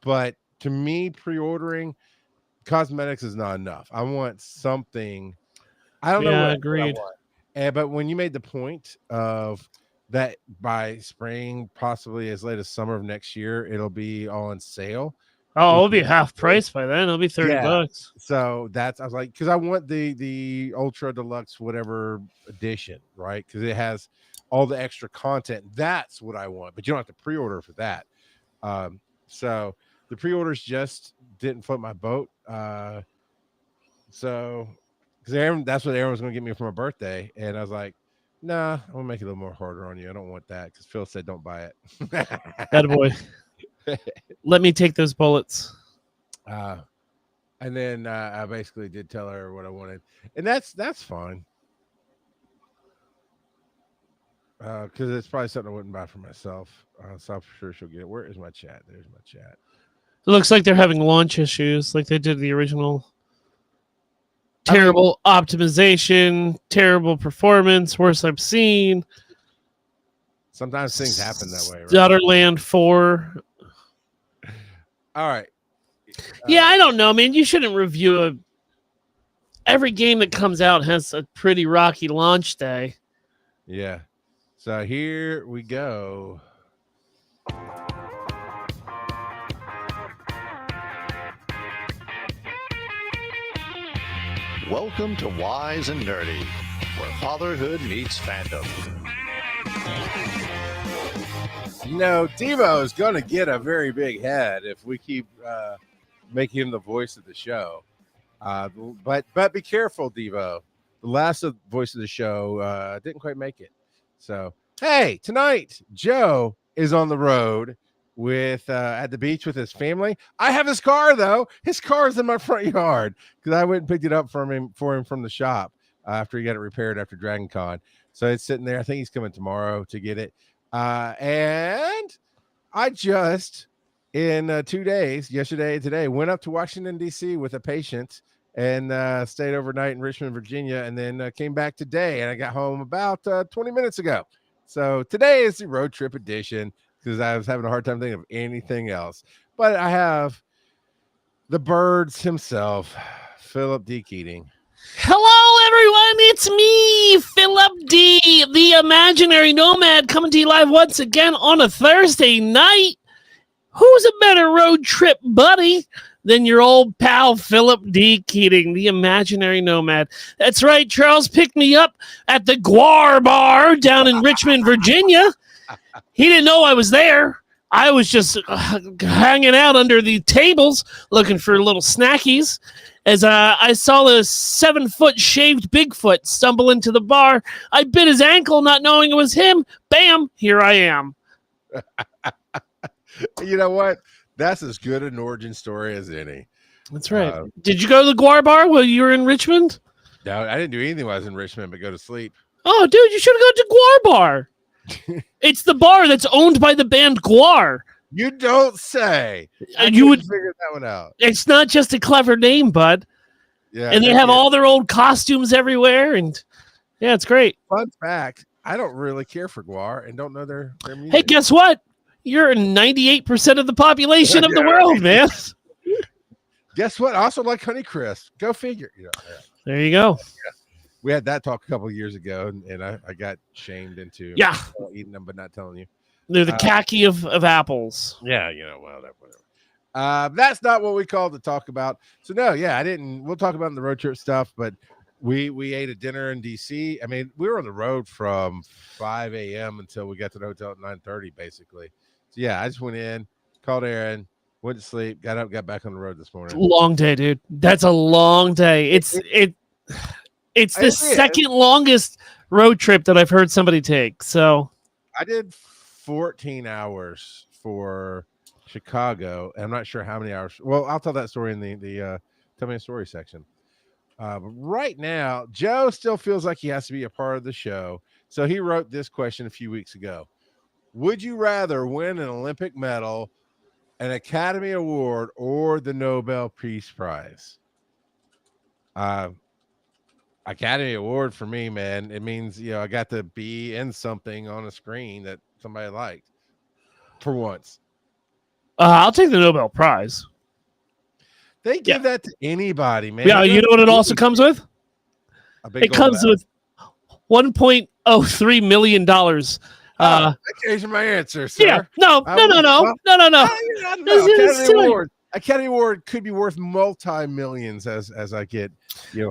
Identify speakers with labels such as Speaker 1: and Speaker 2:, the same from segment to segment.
Speaker 1: But to me, pre-ordering cosmetics is not enough. I want something. I don't know
Speaker 2: Yeah,
Speaker 1: what I
Speaker 2: agreed.
Speaker 1: want. But when you made the point of that by spring, possibly as late as summer of next year, it'll be on sale.
Speaker 2: Oh,
Speaker 1: Which
Speaker 2: it'll be half price by then. It'll be
Speaker 1: yeah.
Speaker 2: $30.
Speaker 1: So that's I was like, because I want the ultra deluxe whatever edition, right? Because it has all the extra content. That's what I want. But you don't have to pre-order for that. So the pre-orders just didn't float my boat. So because Aaron, that's what Aaron was going to get me for my birthday, and I was like, nah, I'm gonna make it a little more harder on you. I don't want that because Phil said don't buy
Speaker 2: That boy.
Speaker 1: it.
Speaker 2: Let me take those bullets.
Speaker 1: uh, and then I basically did tell her what I wanted, and that's fine. Because it's probably something I wouldn't buy for myself. So I'm sure she'll get it. Where is my chat? There's my chat.
Speaker 2: It looks like they're having launch issues like they did the original.
Speaker 1: I mean,
Speaker 2: Terrible optimization, terrible performance, worst I've seen.
Speaker 1: sometimes things happen that way, right?
Speaker 2: Stutterland 4.
Speaker 1: All right.
Speaker 2: Yeah, I don't know, man. You shouldn't review a. Every game that comes out has a pretty rocky launch day.
Speaker 1: Yeah. So here we go.
Speaker 3: Welcome to Wise and Nerdy, where fatherhood meets fandom.
Speaker 1: Devo's going to get a very big head if we keep making him the voice of the show. But be careful, Devo. The last voice of the show didn't quite make it. So, hey, tonight, Joe is on the road with at the beach with his family. I have his car, though. His car is in my front yard because I went and picked it up for him from the shop after he got it repaired after Dragon Con. So it's sitting there. I think he's coming tomorrow to get it. And I just, in 2 days, yesterday and today, went up to Washington, D.C. with a patient and stayed overnight in Richmond, Virginia, and then came back today. And I got home about 20 minutes ago. So today is the road trip edition because I was having a hard time thinking of anything else. But I have the birds himself, Philip D. Keating.
Speaker 2: Hello, everyone. It's me, Philip D, the imaginary nomad, coming to you live once again on a Thursday night. Who's a better road trip buddy than your old pal Philip D. Keating, the imaginary nomad? That's right. Charles picked me up at the Guar Bar down in Richmond, Virginia. He didn't know I was there. I was just hanging out under the tables looking for little snackies as I saw a 7-foot shaved Bigfoot stumble into the bar. I bit his ankle not knowing it was him. Bam, here I am.
Speaker 1: You know what? That's as good an origin story as any.
Speaker 2: That's right. Did you go to the Guar Bar while you were in Richmond?
Speaker 1: No, I didn't do anything while I was in Richmond but go to sleep.
Speaker 2: Oh, dude, you should have gone to Guar Bar. It's the bar that's owned by the band Guar.
Speaker 1: You don't say.
Speaker 2: You would
Speaker 1: figure that one out.
Speaker 2: It's not just a clever name, bud.
Speaker 1: Yeah,
Speaker 2: and they have all their old costumes everywhere, and yeah, it's great.
Speaker 1: Fun fact: I don't really care for Guar and don't know their music.
Speaker 2: Hey, guess what? You're 98% of the population of the world, man.
Speaker 1: Guess what? I also like Honeycrisp. Go figure.
Speaker 2: There you go.
Speaker 1: We had that talk a couple of years ago, and I got shamed into eating them, but not telling you.
Speaker 2: They're the khaki of apples.
Speaker 1: Yeah, whatever. That's not what we called to talk about. So no, I didn't. We'll talk about the road trip stuff, but we ate a dinner in DC. I mean, we were on the road from 5 a.m. until we got to the hotel at 9:30, basically. So yeah, I just went in, called Aaron, went to sleep, got up, got back on the road this morning.
Speaker 2: Long day, dude. That's a long day. It's the second longest road trip that I've heard somebody take. So
Speaker 1: I did 14 hours for Chicago, and I'm not sure how many hours. Well, I'll tell that story in the tell me a story section. But right now, Joe still feels like he has to be a part of the show. So he wrote this question a few weeks ago. Would you rather win an Olympic medal, an Academy Award, or the Nobel Peace Prize? Academy Award for me, man. It means, I got to be in something on a screen that somebody liked for once.
Speaker 2: I'll take the Nobel Prize.
Speaker 1: They give that to anybody, man.
Speaker 2: Yeah, you know what it also comes with?
Speaker 1: A big
Speaker 2: It comes with $1.03 million.
Speaker 1: That changed my answer, sir.
Speaker 2: Yeah, no.
Speaker 1: I don't know. Academy Award could be worth multi-millions as I get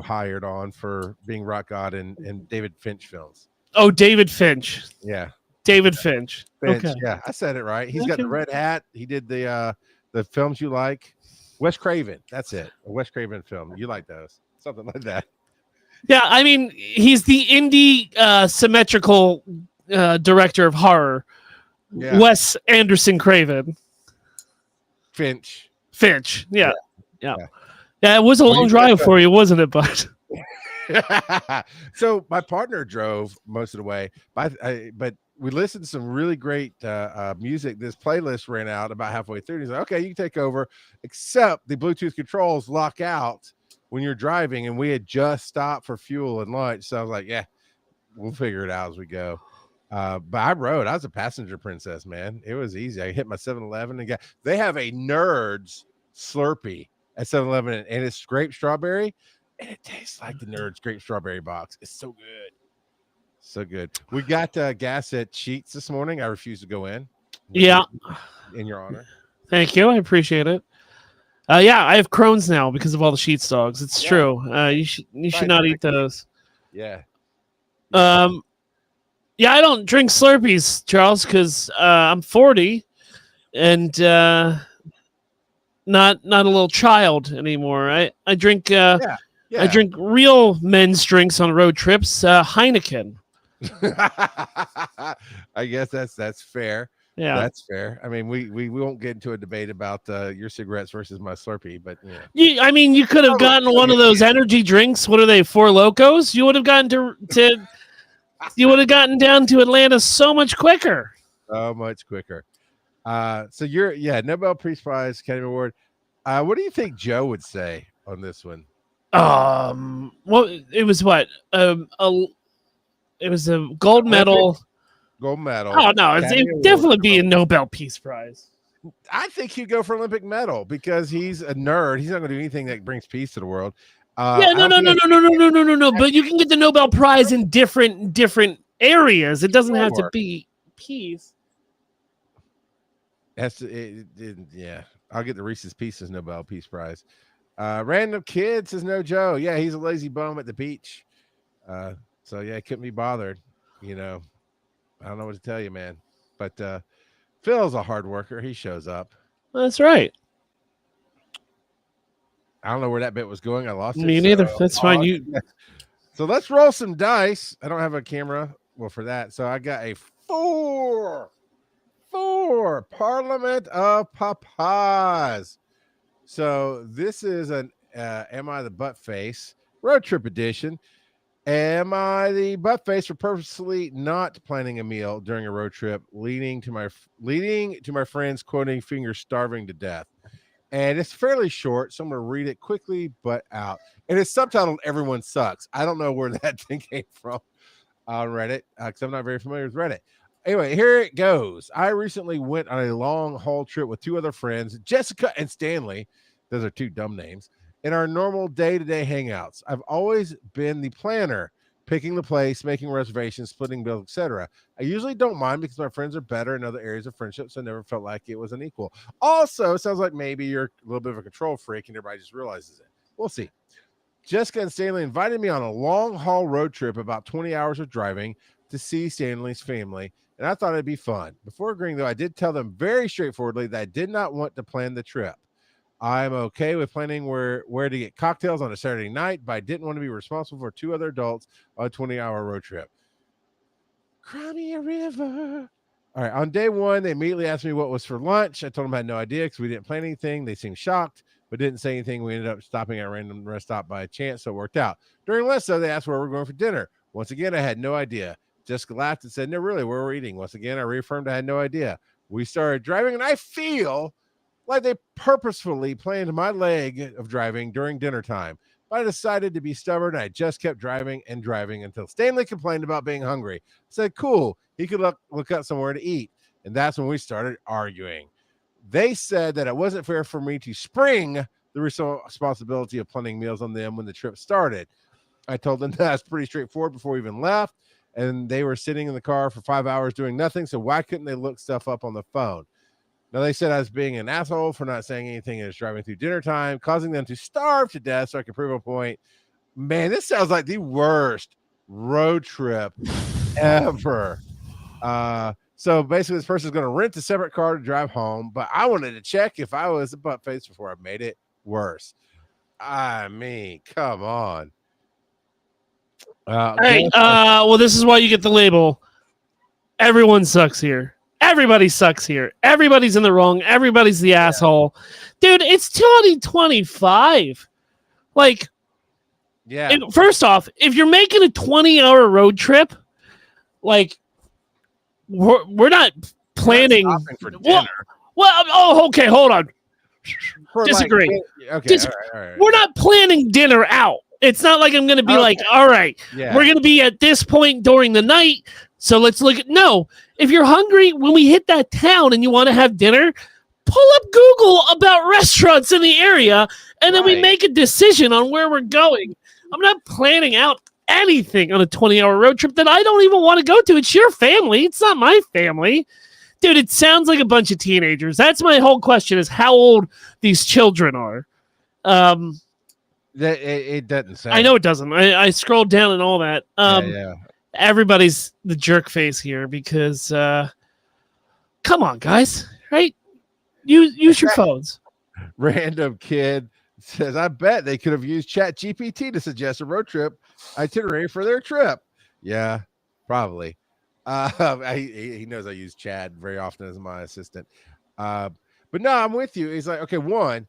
Speaker 1: hired on for being Rock God in David Finch films.
Speaker 2: Oh, David Finch.
Speaker 1: Yeah.
Speaker 2: David Finch. Okay.
Speaker 1: Yeah, I said it right. He's got the red hat. He did the films you like. Wes Craven. That's it. A Wes Craven film. You like those. Something like that.
Speaker 2: Yeah, I mean, he's the indie symmetrical director of horror. Yeah. Wes Anderson Craven.
Speaker 1: Finch.
Speaker 2: Yeah. It was a long drive for you, wasn't it, bud?
Speaker 1: So my partner drove most of the way, but we listened to some really great music. This playlist ran out about halfway through. He's like, okay, you can take over, except the Bluetooth controls lock out when you're driving. And we had just stopped for fuel and lunch. So I was like, yeah, we'll figure it out as we go. But I was a passenger princess, man. It was easy. I hit my 7-Eleven and they have a Nerds Slurpee at 7-Eleven, and it's grape strawberry, and it tastes like the Nerds grape strawberry box. It's so good. So good. We got gas at Sheets this morning. I refuse to go in.
Speaker 2: Yeah.
Speaker 1: In your honor.
Speaker 2: Thank you. I appreciate it. Yeah, I have Crohn's now because of all the Sheets dogs. It's true. You should not eat those.
Speaker 1: Yeah.
Speaker 2: Yeah, I don't drink Slurpees, Charles, because I'm 40 and not a little child anymore. I drink I drink real men's drinks on road trips. Heineken.
Speaker 1: I guess that's fair.
Speaker 2: Yeah,
Speaker 1: that's fair. I mean, we won't get into a debate about your cigarettes versus my Slurpee, but yeah.
Speaker 2: I mean, you could have gotten one of those energy drinks. What are they? 4 Locos? You would have gotten to you would have gotten down to Atlanta so much quicker.
Speaker 1: So much quicker. So you're Nobel Peace Prize, Academy Award. What do you think Joe would say on this one?
Speaker 2: Well, it was what? It was a gold medal.
Speaker 1: Gold medal.
Speaker 2: Oh no, it'd definitely be a Nobel Peace Prize.
Speaker 1: I think he'd go for Olympic medal because he's a nerd. He's not going to do anything that brings peace to the world.
Speaker 2: No. But you can get the Nobel Prize in different areas. It doesn't have to be peace.
Speaker 1: Yeah. I'll get the Reese's Pieces Nobel Peace Prize. Random Kid says no Joe. Yeah, he's a lazy bum at the beach. So yeah, couldn't be bothered. I don't know what to tell you, man. But Phil's a hard worker. He shows up.
Speaker 2: That's right.
Speaker 1: I don't know where that bit was going. I lost it.
Speaker 2: Me neither. That's fine.
Speaker 1: So let's roll some dice. I don't have a camera. Well, for that. So I got a 4 Parliament of Papas. So this is an Am I the Butt Face road trip edition. Am I the butt face for purposely not planning a meal during a road trip, leading to my friends quoting fingers starving to death? And it's fairly short, so I'm going to read it quickly but out. And it's subtitled "Everyone Sucks." I don't know where that thing came from on Reddit because I'm not very familiar with Reddit. Anyway, here it goes. I recently went on a long haul trip with 2 other friends, Jessica and Stanley. Those are 2 dumb names. In our normal day-to-day hangouts, I've always been the planner, picking the place, making reservations, splitting bills, etc. I usually don't mind because my friends are better in other areas of friendship, so I never felt like it was unequal. Also, it sounds like maybe you're a little bit of a control freak and everybody just realizes it. We'll see. Jessica and Stanley invited me on a long-haul road trip, about 20 hours of driving, to see Stanley's family, and I thought it'd be fun. Before agreeing, though, I did tell them very straightforwardly that I did not want to plan the trip. I'm okay with planning where to get cocktails on a Saturday night, but I didn't want to be responsible for 2 other adults on a 20-hour road trip. Cry me a river. All right. On day 1, they immediately asked me what was for lunch. I told them I had no idea because we didn't plan anything. They seemed shocked, but didn't say anything. We ended up stopping at a random rest stop by chance, so it worked out. During lunch, though, they asked where we're going for dinner. Once again, I had no idea. Jessica laughed and said, no, really, where we're eating. Once again, I reaffirmed I had no idea. We started driving, and I feel like they purposefully planned my leg of driving during dinner time. But I decided to be stubborn. I just kept driving and driving until Stanley complained about being hungry. I said, cool, he could look up somewhere to eat. And that's when we started arguing. They said that it wasn't fair for me to spring the responsibility of planning meals on them when the trip started. I told them that's pretty straightforward before we even left, and they were sitting in the car for 5 hours doing nothing, so why couldn't they look stuff up on the phone? Now, they said I was being an asshole for not saying anything and was driving through dinner time, causing them to starve to death so I could prove a point. Man, this sounds like the worst road trip ever. So basically, this person's going to rent a separate car to drive home, but I wanted to check if I was a butt face before I made it worse. I mean, come on.
Speaker 2: All right. Well, this is why you get the label. Everyone sucks here. Everybody sucks here. Everybody's in the wrong. Everybody's the asshole. Dude, it's 2025. Like,
Speaker 1: yeah.
Speaker 2: First off, if you're making a 20-hour road trip, like, we're not planning
Speaker 1: We're not stopping for dinner.
Speaker 2: Okay, hold on. Disagree.
Speaker 1: Okay. All right.
Speaker 2: We're not planning dinner out. It's not like I'm going to be like, all right, we're going to be at this point during the night. So let's look at, no, if you're hungry, when we hit that town and you want to have dinner, pull up Google about restaurants in the area, and then we make a decision on where we're going. I'm not planning out anything on a 20-hour road trip that I don't even want to go to. It's your family. It's not my family. Dude, it sounds like a bunch of teenagers. That's my whole question, is how old these children are.
Speaker 1: It doesn't sound.
Speaker 2: I know it doesn't. I scrolled down and all that. Everybody's the jerk face here because, come on, guys, right? Use your phones.
Speaker 1: Random kid says, I bet they could have used ChatGPT to suggest a road trip itinerary for their trip. Yeah, probably. He knows I use Chad very often as my assistant. But no, I'm with you. He's like, okay, one,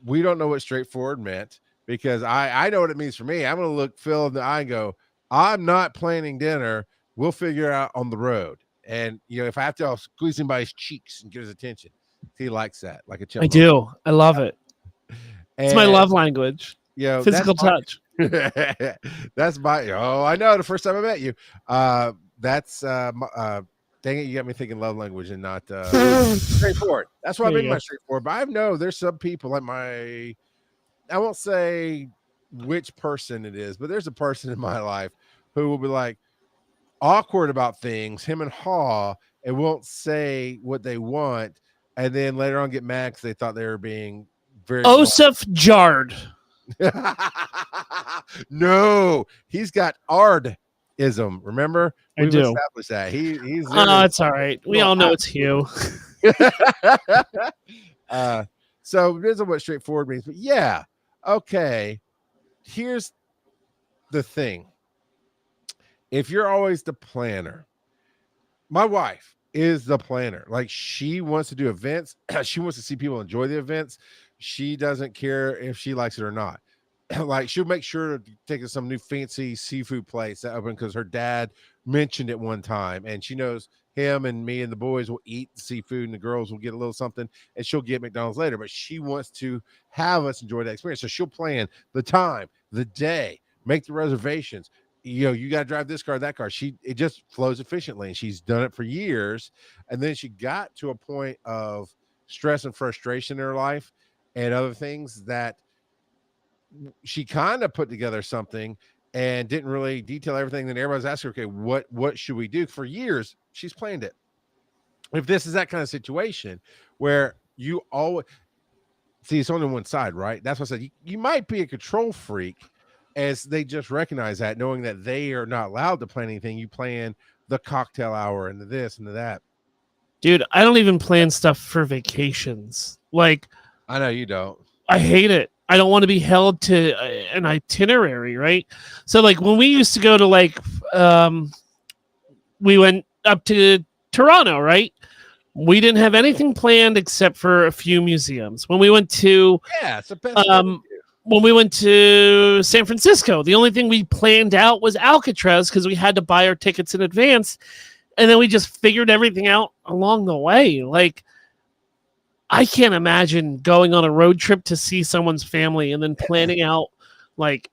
Speaker 1: we don't know what straightforward meant, because I know what it means for me. I'm going to look Phil in the eye and go, I'm not planning dinner. We'll figure it out on the road. And, if I have to, I'll squeeze him by his cheeks and get his attention. He likes that, like a chipmunk.
Speaker 2: I do. I love it. It's my love language. Physical touch.
Speaker 1: That's my, I know, the first time I met you. That's, dang it, you got me thinking love language and not straightforward. That's why I made my straightforward. But I know there's some people like I won't say which person it is, but there's a person in my life who will be like awkward about things, him and Haw, and won't say what they want, and then later on get mad because they thought they were being very
Speaker 2: Osif Jard.
Speaker 1: No, he's got Ardism. Remember?
Speaker 2: I do.
Speaker 1: Established that. He's
Speaker 2: it's all right. We all know it's Hugh.
Speaker 1: So this is what straightforward means, but yeah. Okay, here's the thing. If you're always the planner, my wife is the planner. Like, she wants to do events. She wants to see people enjoy the events. She doesn't care if she likes it or not. Like, she'll make sure to take us some new fancy seafood place that opened because her dad mentioned it one time, and she knows him and me and the boys will eat seafood and the girls will get a little something, and she'll get McDonald's later, but she wants to have us enjoy that experience. So she'll plan the time, the day, make the reservations. You got to drive this car, that car. It just flows efficiently, and she's done it for years. And then she got to a point of stress and frustration in her life and other things that she kind of put together something and didn't really detail everything. Then everybody's asking her, okay, what should we do? For years, she's planned it. If this is that kind of situation where you always see it's only one side, right? That's what I said. You might be a control freak, as they just recognize that, knowing that they are not allowed to plan anything. You plan the cocktail hour and the this and the that.
Speaker 2: Dude, I don't even plan stuff for vacations. Like,
Speaker 1: I know you don't.
Speaker 2: I hate it. I don't want to be held to an itinerary, right? So, like, when we used to go to, like, we went up to Toronto, right? We didn't have anything planned except for a few museums. When we went to
Speaker 1: it's the best
Speaker 2: when we went to San Francisco, the only thing we planned out was Alcatraz because we had to buy our tickets in advance, and then we just figured everything out along the way. Like, I can't imagine going on a road trip to see someone's family and then planning out, like,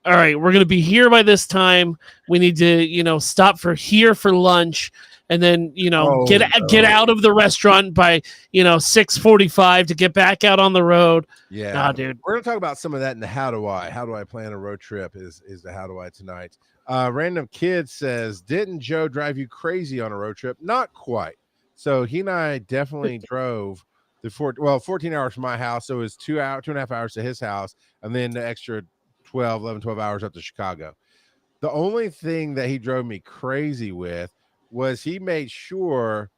Speaker 2: all right, we're going to be here by this time. We need to, stop for here for lunch. and then
Speaker 1: Oh,
Speaker 2: get
Speaker 1: no.
Speaker 2: out of the restaurant by 6:45 to get back out on the road.
Speaker 1: Yeah,
Speaker 2: Nah, dude.
Speaker 1: we're gonna talk about some of that in the how do I plan a road trip is the how do I tonight. Random Kid says, didn't Joe drive you crazy on a road trip? Not quite. So he and I definitely drove the 14 hours from my house, so it was 2.5 hours to his house, and then the extra 12 hours up to Chicago. The only thing that he drove me crazy with was he made sure,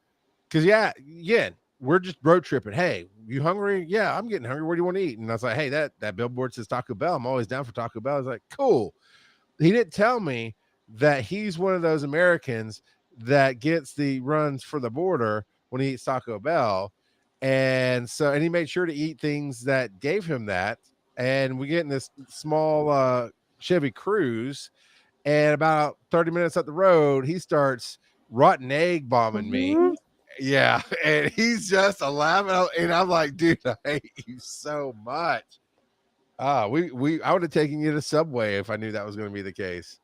Speaker 1: because again, we're just road tripping. Hey, you hungry? Yeah, I'm getting hungry. Where do you want to eat? And I was like, hey, that billboard says Taco Bell. I'm always down for Taco Bell. I was like, cool. He didn't tell me that he's one of those Americans that gets the runs for the border when he eats Taco Bell. And he made sure to eat things that gave him that. And we get in this small Chevy Cruise, and about 30 minutes up the road, he starts rotten egg bombing me. Yeah, and he's just laughing, and I'm like, dude, I hate you so much. I would have taken you to Subway if I knew that was going to be the case.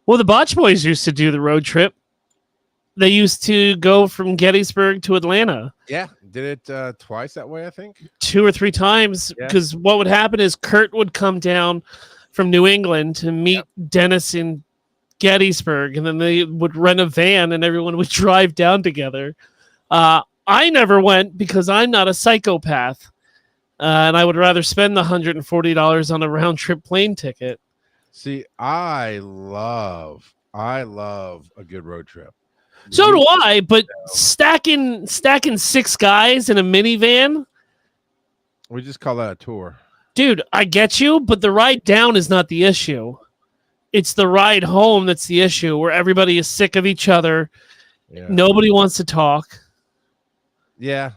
Speaker 2: Well, the Botch Boys used to do the road trip. They used to go from Gettysburg to Atlanta.
Speaker 1: Yeah, did it twice that way, I think.
Speaker 2: 2 or 3 times, because what would happen is Kurt would come down from New England to meet Dennis in Gettysburg, and then they would rent a van and everyone would drive down together. I never went because I'm not a psychopath, and I would rather spend the $140 on a round trip plane ticket.
Speaker 1: See, I love a good road trip.
Speaker 2: So do I, but stacking 6 guys in a minivan,
Speaker 1: we just call that a tour.
Speaker 2: dude, I get you, but the ride down is not the issue. It's the ride home that's the issue, where everybody is sick of each other. Yeah. Nobody wants to talk.
Speaker 1: Yeah.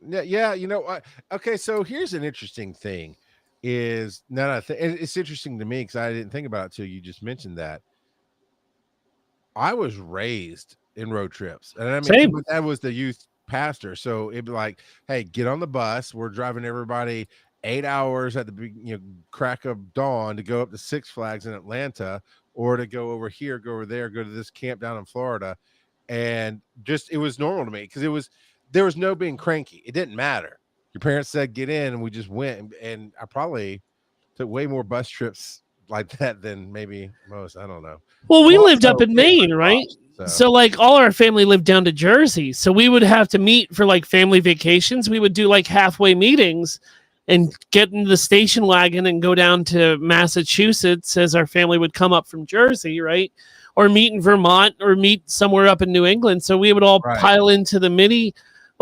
Speaker 1: You know what? Okay, so here's an interesting thing. It's interesting to me because I didn't think about it till you just mentioned that. I was raised in road trips, and I mean,
Speaker 2: Same.
Speaker 1: my dad was the youth pastor, so it'd be like, "Hey, get on the bus. We're driving everybody 8 hours at the crack of dawn to go up to Six Flags in Atlanta, or to go over here, go over there, go to this camp down in Florida," and just it was normal to me because there was no being cranky. It didn't matter. Your parents said get in, and we just went. And I probably took way more bus trips like that than maybe most. I don't know.
Speaker 2: Well, we lived up in Maine, right? So like all our family lived down to Jersey. So we would have to meet for like family vacations. We would do like halfway meetings and get into the station wagon and go down to Massachusetts as our family would come up from Jersey, right? Or meet in Vermont or meet somewhere up in New England. So we would all pile into the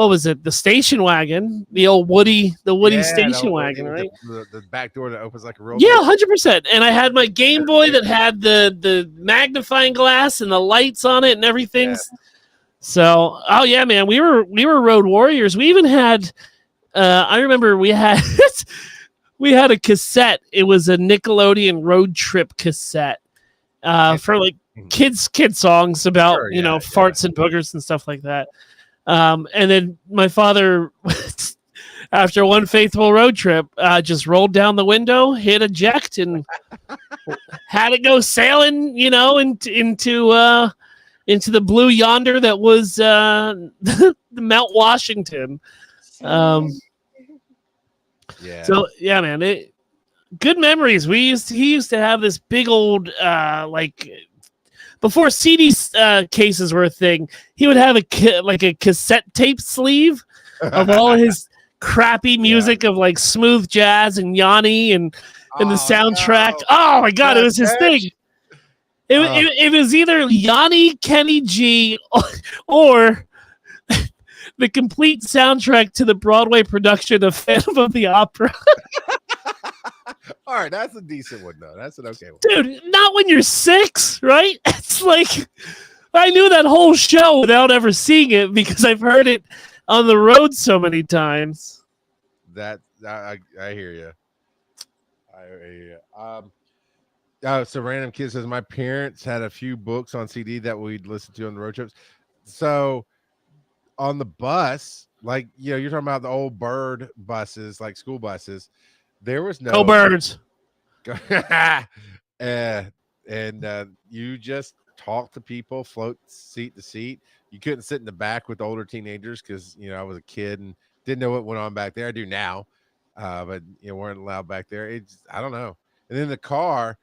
Speaker 2: the station wagon, the Woody station wagon, right?
Speaker 1: The back door that opens like a real
Speaker 2: 100%. And I had my Game Boy that had the magnifying glass and the lights on it and everything. Yeah. So, oh yeah, man, we were road warriors. We even had, I remember we had a cassette. It was a Nickelodeon road trip cassette for like kids songs about farts and boogers and stuff like that. And then my father, after one faithful road trip, just rolled down the window, hit eject, and had it go sailing, into the blue yonder that was the Mount Washington. So yeah, man, good memories. He used to have this big old before CD cases were a thing, he would have a cassette tape sleeve of all his crappy music of like smooth jazz and Yanni and the soundtrack. No. Oh my God, it was his thing. It was either Yanni, Kenny G, or the complete soundtrack to the Broadway production of Phantom of the Opera.
Speaker 1: All right, that's a decent one, though. That's an okay one.
Speaker 2: Dude, not when you're 6, right? It's like, I knew that whole show without ever seeing it because I've heard it on the road so many times.
Speaker 1: I hear you. I hear you. So Random Kid says, my parents had a few books on CD that we'd listen to on the road trips. So on the bus, like, you're talking about the old bird buses, like school buses. There was no
Speaker 2: birds.
Speaker 1: and you just talk to people, float seat to seat. You couldn't sit in the back with older teenagers because I was a kid and didn't know what went on back there. I do now, but weren't allowed back there. I don't know. And then the car,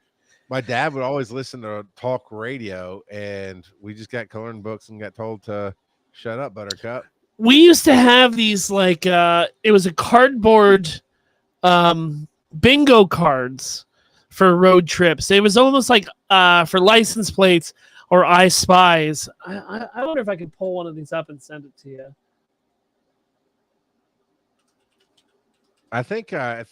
Speaker 1: my dad would always listen to talk radio, and we just got coloring books and got told to shut up, Buttercup.
Speaker 2: We used to have these it was a cardboard bingo cards for road trips. It was almost like for license plates or I Spies. I wonder if I could pull one of these up and send it to you.
Speaker 1: I think I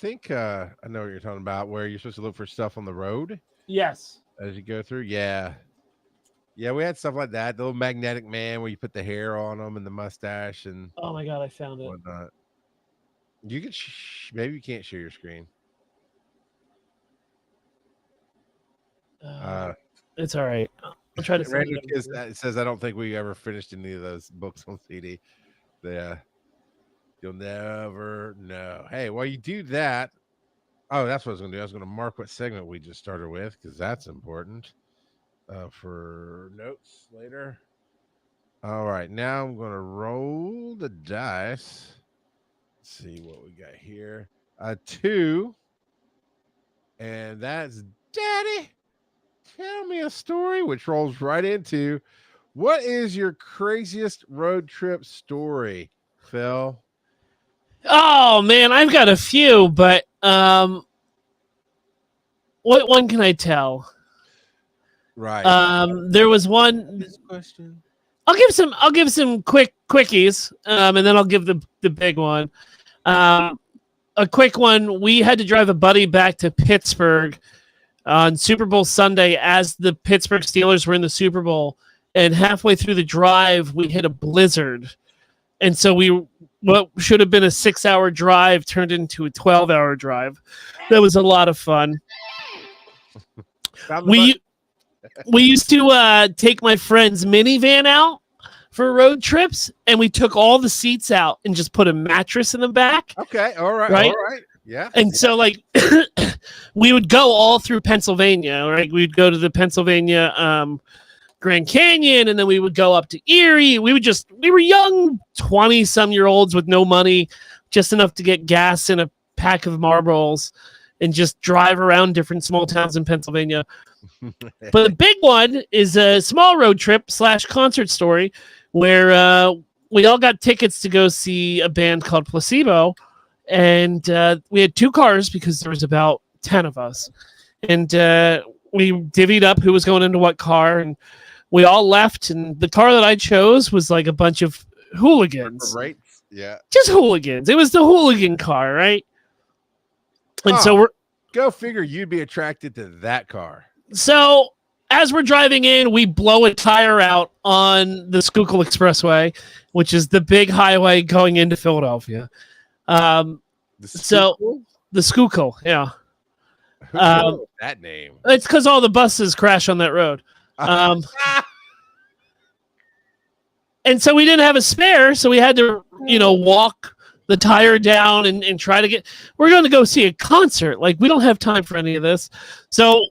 Speaker 1: know what you're talking about, where you're supposed to look for stuff on the road.
Speaker 2: Yes.
Speaker 1: As you go through. Yeah, we had stuff like that. The little magnetic man where you put the hair on them and the mustache and
Speaker 2: Oh my God, I found it.
Speaker 1: whatnot. You can maybe you can't share your screen.
Speaker 2: It's all right. I'll try to send
Speaker 1: it says I don't think we ever finished any of those books on CD. You'll never know. Hey, while you do that, that's what I was going to do. I was going to mark what segment we just started with because that's important for notes later. All right, now I'm going to roll the dice. Let's see what we got here. 2, and that's Daddy. Tell me a story, which rolls right into what is your craziest road trip story, Phil?
Speaker 2: Oh man, I've got a few, but what one can I tell?
Speaker 1: Right.
Speaker 2: There was one.
Speaker 1: This question.
Speaker 2: I'll give some quickies, and then I'll give the big one. A quick one. We had to drive a buddy back to Pittsburgh on Super Bowl Sunday as the Pittsburgh Steelers were in the Super Bowl, and halfway through the drive, we hit a blizzard, and so what should have been a 6-hour drive turned into a 12-hour drive. That was a lot of fun. We used to take my friend's minivan out for road trips, and we took all the seats out and just put a mattress in the back.
Speaker 1: Okay, all right. Yeah.
Speaker 2: And so, we would go all through Pennsylvania, right? We'd go to the Pennsylvania Grand Canyon, and then we would go up to Erie. We were young 20-some-year-olds with no money, just enough to get gas and a pack of Marlboros and just drive around different small towns in Pennsylvania. But the big one is a small road trip / concert story where we all got tickets to go see a band called Placebo. And we had 2 cars because there was about 10 of us. And we divvied up who was going into what car. And we all left. And the car that I chose was like a bunch of hooligans.
Speaker 1: Right. Yeah.
Speaker 2: Just hooligans. It was the hooligan car, right? And so
Speaker 1: go figure you'd be attracted to that car.
Speaker 2: So as we're driving in, we blow a tire out on the Schuylkill Expressway, which is the big highway going into Philadelphia. The Schuylkill, yeah.
Speaker 1: Who came up with that name?
Speaker 2: It's because all the buses crash on that road. And so we didn't have a spare, so we had to, walk the tire down and try to we're going to go see a concert. We don't have time for any of this. So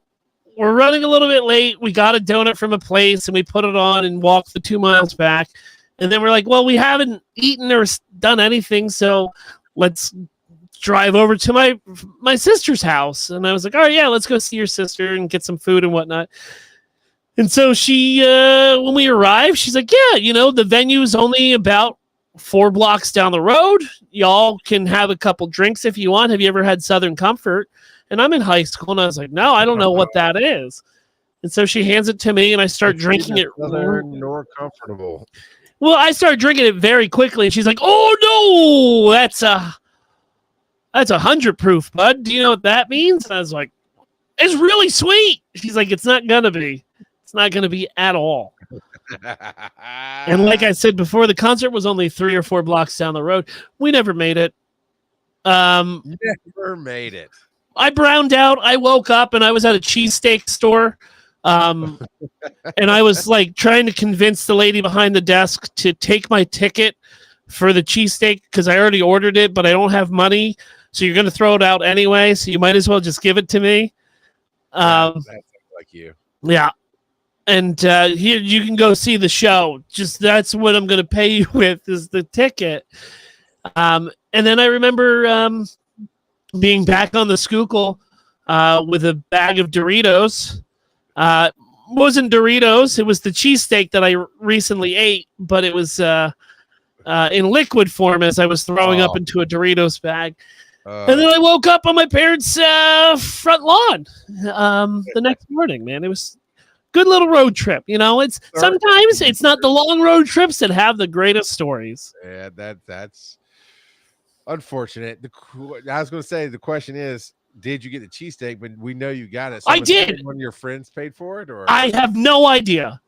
Speaker 2: we're running a little bit late. We got a donut from a place and we put it on and walked the 2 miles back. And then we're like, well, we haven't eaten or done anything. So let's drive over to my sister's house. And I was like, oh yeah, let's go see your sister and get some food and whatnot. And so she, when we arrived, she's like, yeah, the venue is only about 4 blocks down the road. Y'all can have a couple drinks if you want. Have you ever had Southern Comfort? And I'm in high school, and I was like, no, I don't know what that is. And so she hands it to me, and I start drinking it.
Speaker 1: Nor comfortable.
Speaker 2: Well, I started drinking it very quickly, and she's like, oh, no, that's 100 proof, bud. Do you know what that means? And I was like, it's really sweet. She's like, it's not going to be. It's not going to be at all. And like I said before, the concert was only 3 or 4 blocks down the road. We never made it.
Speaker 1: Never made it.
Speaker 2: I browned out. I woke up and I was at a cheesesteak store. And I was trying to convince the lady behind the desk to take my ticket for the cheesesteak because I already ordered it, but I don't have money. So you're going to throw it out anyway. So you might as well just give it to me.
Speaker 1: That's like you.
Speaker 2: Yeah. and here you can go see the show. Just that's what I'm going to pay you with is the ticket. And then I remember being back on the Schuylkill with a bag of Doritos. Wasn't Doritos. It was the cheesesteak that I recently ate, but it was in liquid form as I was throwing up into a Doritos bag. And then I woke up on my parents' front lawn the next morning, man. It was good little road trip. You know, it's sometimes it's not the long road trips that have the greatest stories.
Speaker 1: Yeah, that's unfortunate. I was going to say the question is, did you get the cheesesteak? But we know you got it. So
Speaker 2: I did.
Speaker 1: One of your friends paid for it, or
Speaker 2: I have no idea.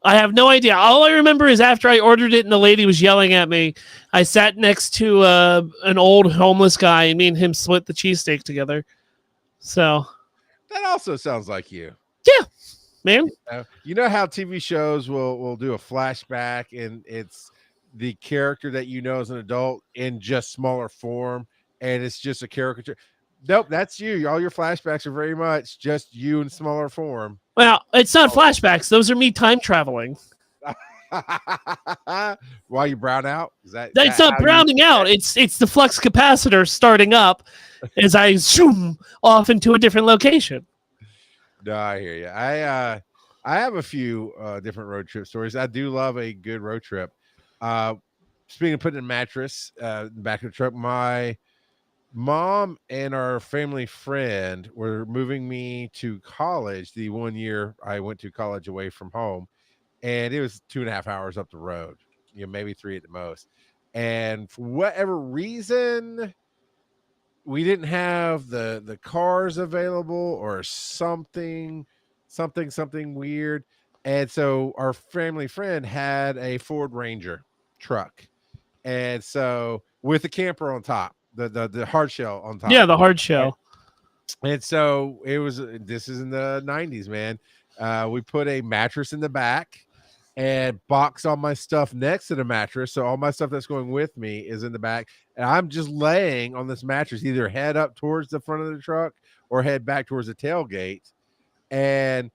Speaker 2: All I remember is after I ordered it and the lady was yelling at me, I sat next to an old homeless guy, and me and him split the cheesesteak together. So
Speaker 1: that also sounds like you.
Speaker 2: Yeah, man.
Speaker 1: You know how TV shows will do a flashback, and it's the character that you know as an adult in just smaller form, and it's just a caricature. Nope, that's you. All your flashbacks are very much just you in smaller form.
Speaker 2: Well, it's not flashbacks. Those are me time traveling.
Speaker 1: While you brown out?
Speaker 2: That's not browning out. It's the flux capacitor starting up as I zoom off into a different location.
Speaker 1: No, I hear you. I have a few different road trip stories. I do love a good road trip. Speaking of putting a mattress back in the truck, my mom and our family friend were moving me to college the 1 year I went to college away from home, and it was 2.5 hours up the road, maybe 3 at the most. And for whatever reason, we didn't have the cars available or something weird. And so our family friend had a Ford Ranger truck, and so with a camper on top, the hard shell on top.
Speaker 2: Yeah, the hard shell.
Speaker 1: And so this is in the 90s, man. We put a mattress in the back and box all my stuff next to the mattress. So all my stuff that's going with me is in the back. And I'm just laying on this mattress, either head up towards the front of the truck or head back towards the tailgate. And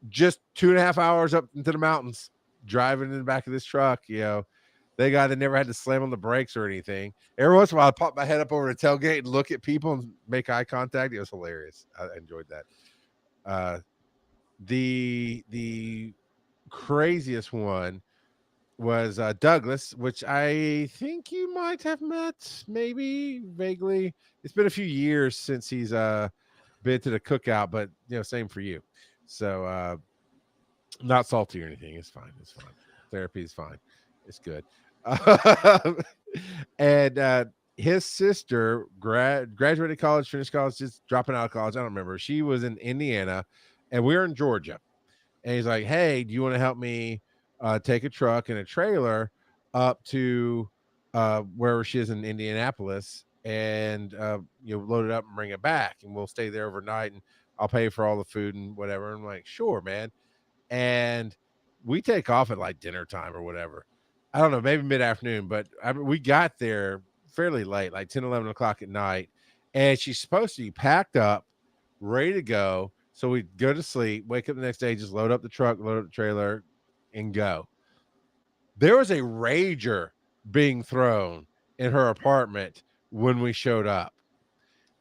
Speaker 1: just 2.5 hours up into the mountains, driving in the back of this truck, They never had to slam on the brakes or anything. Every once in a while, I pop my head up over the tailgate and look at people and make eye contact. It was hilarious. I enjoyed that. The craziest one was Douglas, which I think you might have met, maybe vaguely. It's been a few years since he's been to the cookout, but same for you. So not salty or anything. It's fine. Therapy is fine. It's good. And his sister graduated college, finished college, just dropping out of college. I don't remember. She was in Indiana, and we were in Georgia. And he's like, "Hey, do you want to help me take a truck and a trailer up to wherever she is in Indianapolis, and load it up and bring it back, and we'll stay there overnight, and I'll pay for all the food and whatever." And I'm like, "Sure, man." And we take off at like dinner time or whatever. I don't know, maybe mid-afternoon, but we got there fairly late, like 10, 11 o'clock at night. And she's supposed to be packed up, ready to go. So we go to sleep, wake up the next day, just load up the truck, load up the trailer, and go. There was a rager being thrown in her apartment when we showed up.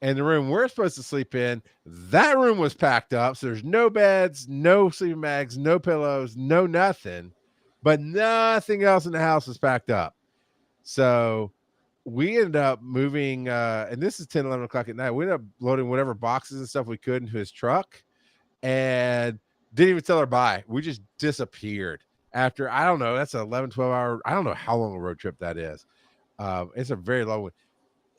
Speaker 1: And the room we're supposed to sleep in, that room was packed up. So there's no beds, no sleeping bags, no pillows, no nothing. But nothing else in the house was packed up. So we ended up moving, and this is 10, 11 o'clock at night. We ended up loading whatever boxes and stuff we could into his truck and didn't even tell her bye. We just disappeared after, I don't know, that's an 11, 12 hour. I don't know how long a road trip that is. It's a very long one.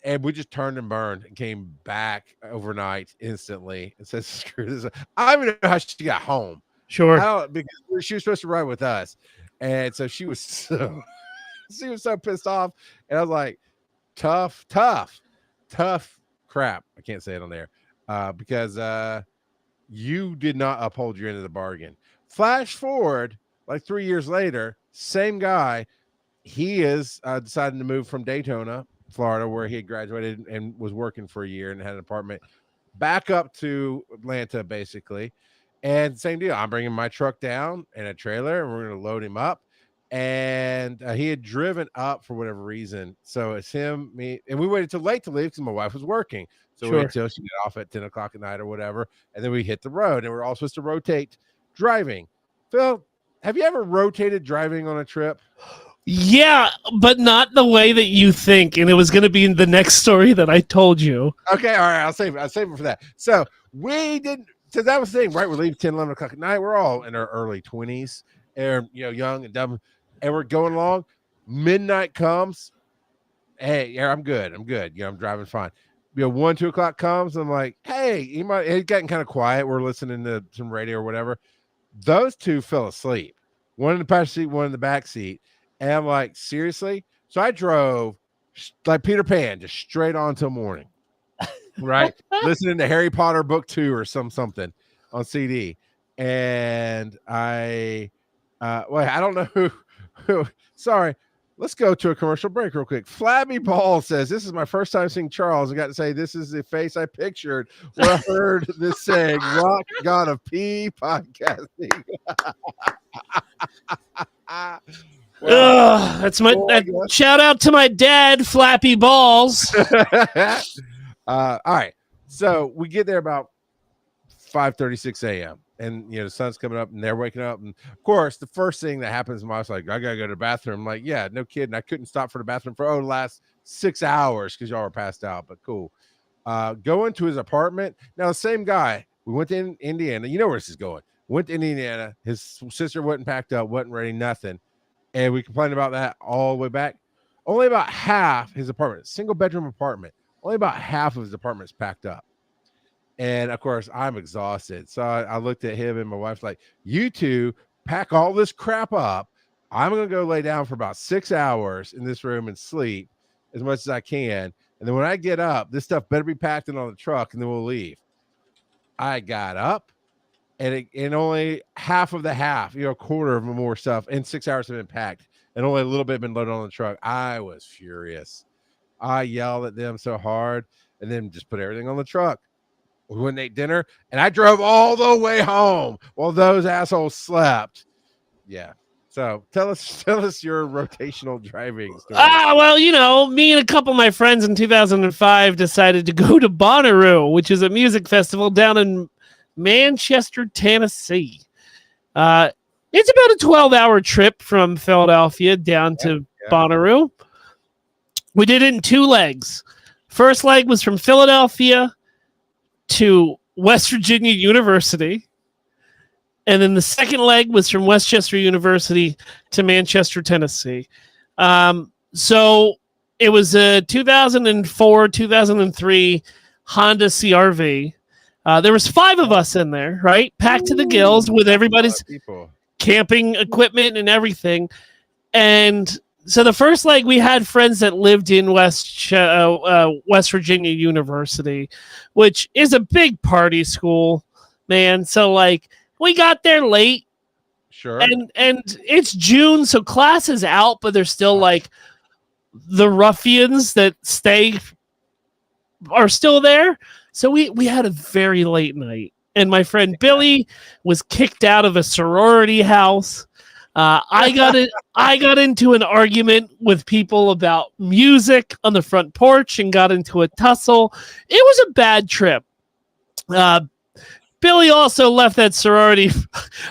Speaker 1: And we just turned and burned and came back overnight instantly and said, "Screw this." I don't even know how she got home.
Speaker 2: Sure.
Speaker 1: Because she was supposed to ride with us. And so she was so pissed off. And I was like, tough crap. I can't say it on there because you did not uphold your end of the bargain. Flash forward like 3 years later, same guy. He is deciding to move from Daytona, Florida, where he had graduated and was working for a year and had an apartment, back up to Atlanta, basically. And same deal. I'm bringing my truck down in a trailer, and we're going to load him up. And he had driven up for whatever reason. So it's him, me, and we waited till late to leave because my wife was working. So we
Speaker 2: Sure.
Speaker 1: waited till she got off at 10 o'clock at night or whatever. And then we hit the road, and we're all supposed to rotate driving. Phil, have you ever rotated driving on a trip?
Speaker 2: Yeah, but not the way that you think. And it was going to be in the next story that I told you.
Speaker 1: Okay, all right, I'll save it for that. So we didn't. So that was the thing, right? We leave 10, 11 o'clock at night. We're all in our early 20s, and young and dumb, and we're going along. Midnight comes. Hey, yeah, I'm good. I'm driving fine. 1, 2 o'clock comes. I'm like, hey, it's getting kind of quiet. We're listening to some radio or whatever. Those two fell asleep. One in the passenger seat, one in the back seat. And I'm like, seriously? So I drove like Peter Pan, just straight on till morning. Right, listening to Harry Potter book 2 or something on CD, and I don't know who. Sorry, let's go to a commercial break real quick. Flabby Ball says, "This is my first time seeing Charles. I got to say, this is the face I pictured when I heard this saying, rock god of P podcasting."
Speaker 2: Well, that's shout out to my dad, Flappy Balls.
Speaker 1: All right, so we get there about 5:36 a.m. and the sun's coming up and they're waking up, and of course the first thing that happens, my wife's like, I gotta go to the bathroom. I'm like, yeah, no kidding. I couldn't stop for the bathroom for the last 6 hours because y'all were passed out, but cool. Go into his apartment. Now the same guy, we went to Indiana. You know where this is going. Went to Indiana. His sister wasn't packed up, wasn't ready, nothing, and we complained about that all the way back. Only about half his apartment, single bedroom apartment. Only about half of his apartment's packed up. And of course, I'm exhausted. So I looked at him and my wife's like, you two pack all this crap up. I'm going to go lay down for about 6 hours in this room and sleep as much as I can. And then when I get up, this stuff better be packed in on the truck and then we'll leave. I got up and only half of the half, a quarter of more stuff in 6 hours have been packed and only a little bit been loaded on the truck. I was furious. I yelled at them so hard and then just put everything on the truck. We went and ate dinner and I drove all the way home while those assholes slept. Yeah. So tell us your rotational driving story.
Speaker 2: Well, me and a couple of my friends in 2005 decided to go to Bonnaroo, which is a music festival down in Manchester, Tennessee. It's about a 12-hour trip from Philadelphia down to Bonnaroo. We did it in 2 legs. First leg was from Philadelphia to West Virginia University. And then the second leg was from Westchester University to Manchester, Tennessee. So it was a 2004, 2003 Honda CRV. There was 5 of us in there, right? Packed to the gills with everybody's camping equipment and everything. And so the first leg, we had friends that lived in West Virginia University, which is a big party school, man. So we got there late.
Speaker 1: Sure.
Speaker 2: And it's June, so class is out, but there's still the ruffians that are still there. So we had a very late night. And my friend Billy was kicked out of a sorority house. I got into an argument with people about music on the front porch and got into a tussle. It was a bad trip. Billy also left that sorority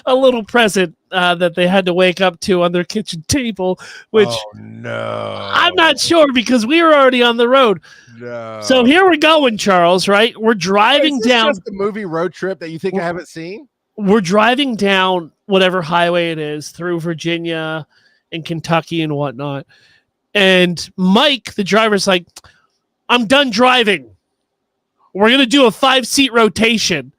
Speaker 2: a little present that they had to wake up to on their kitchen table, which I'm not sure because we were already on the road.
Speaker 1: No.
Speaker 2: So here we're going, Charles, right? We're driving down.
Speaker 1: Just the movie Road Trip that you think I haven't seen?
Speaker 2: We're driving down whatever highway it is through Virginia and Kentucky and whatnot. And Mike, the driver's like, I'm done driving. We're going to do a 5-seat rotation.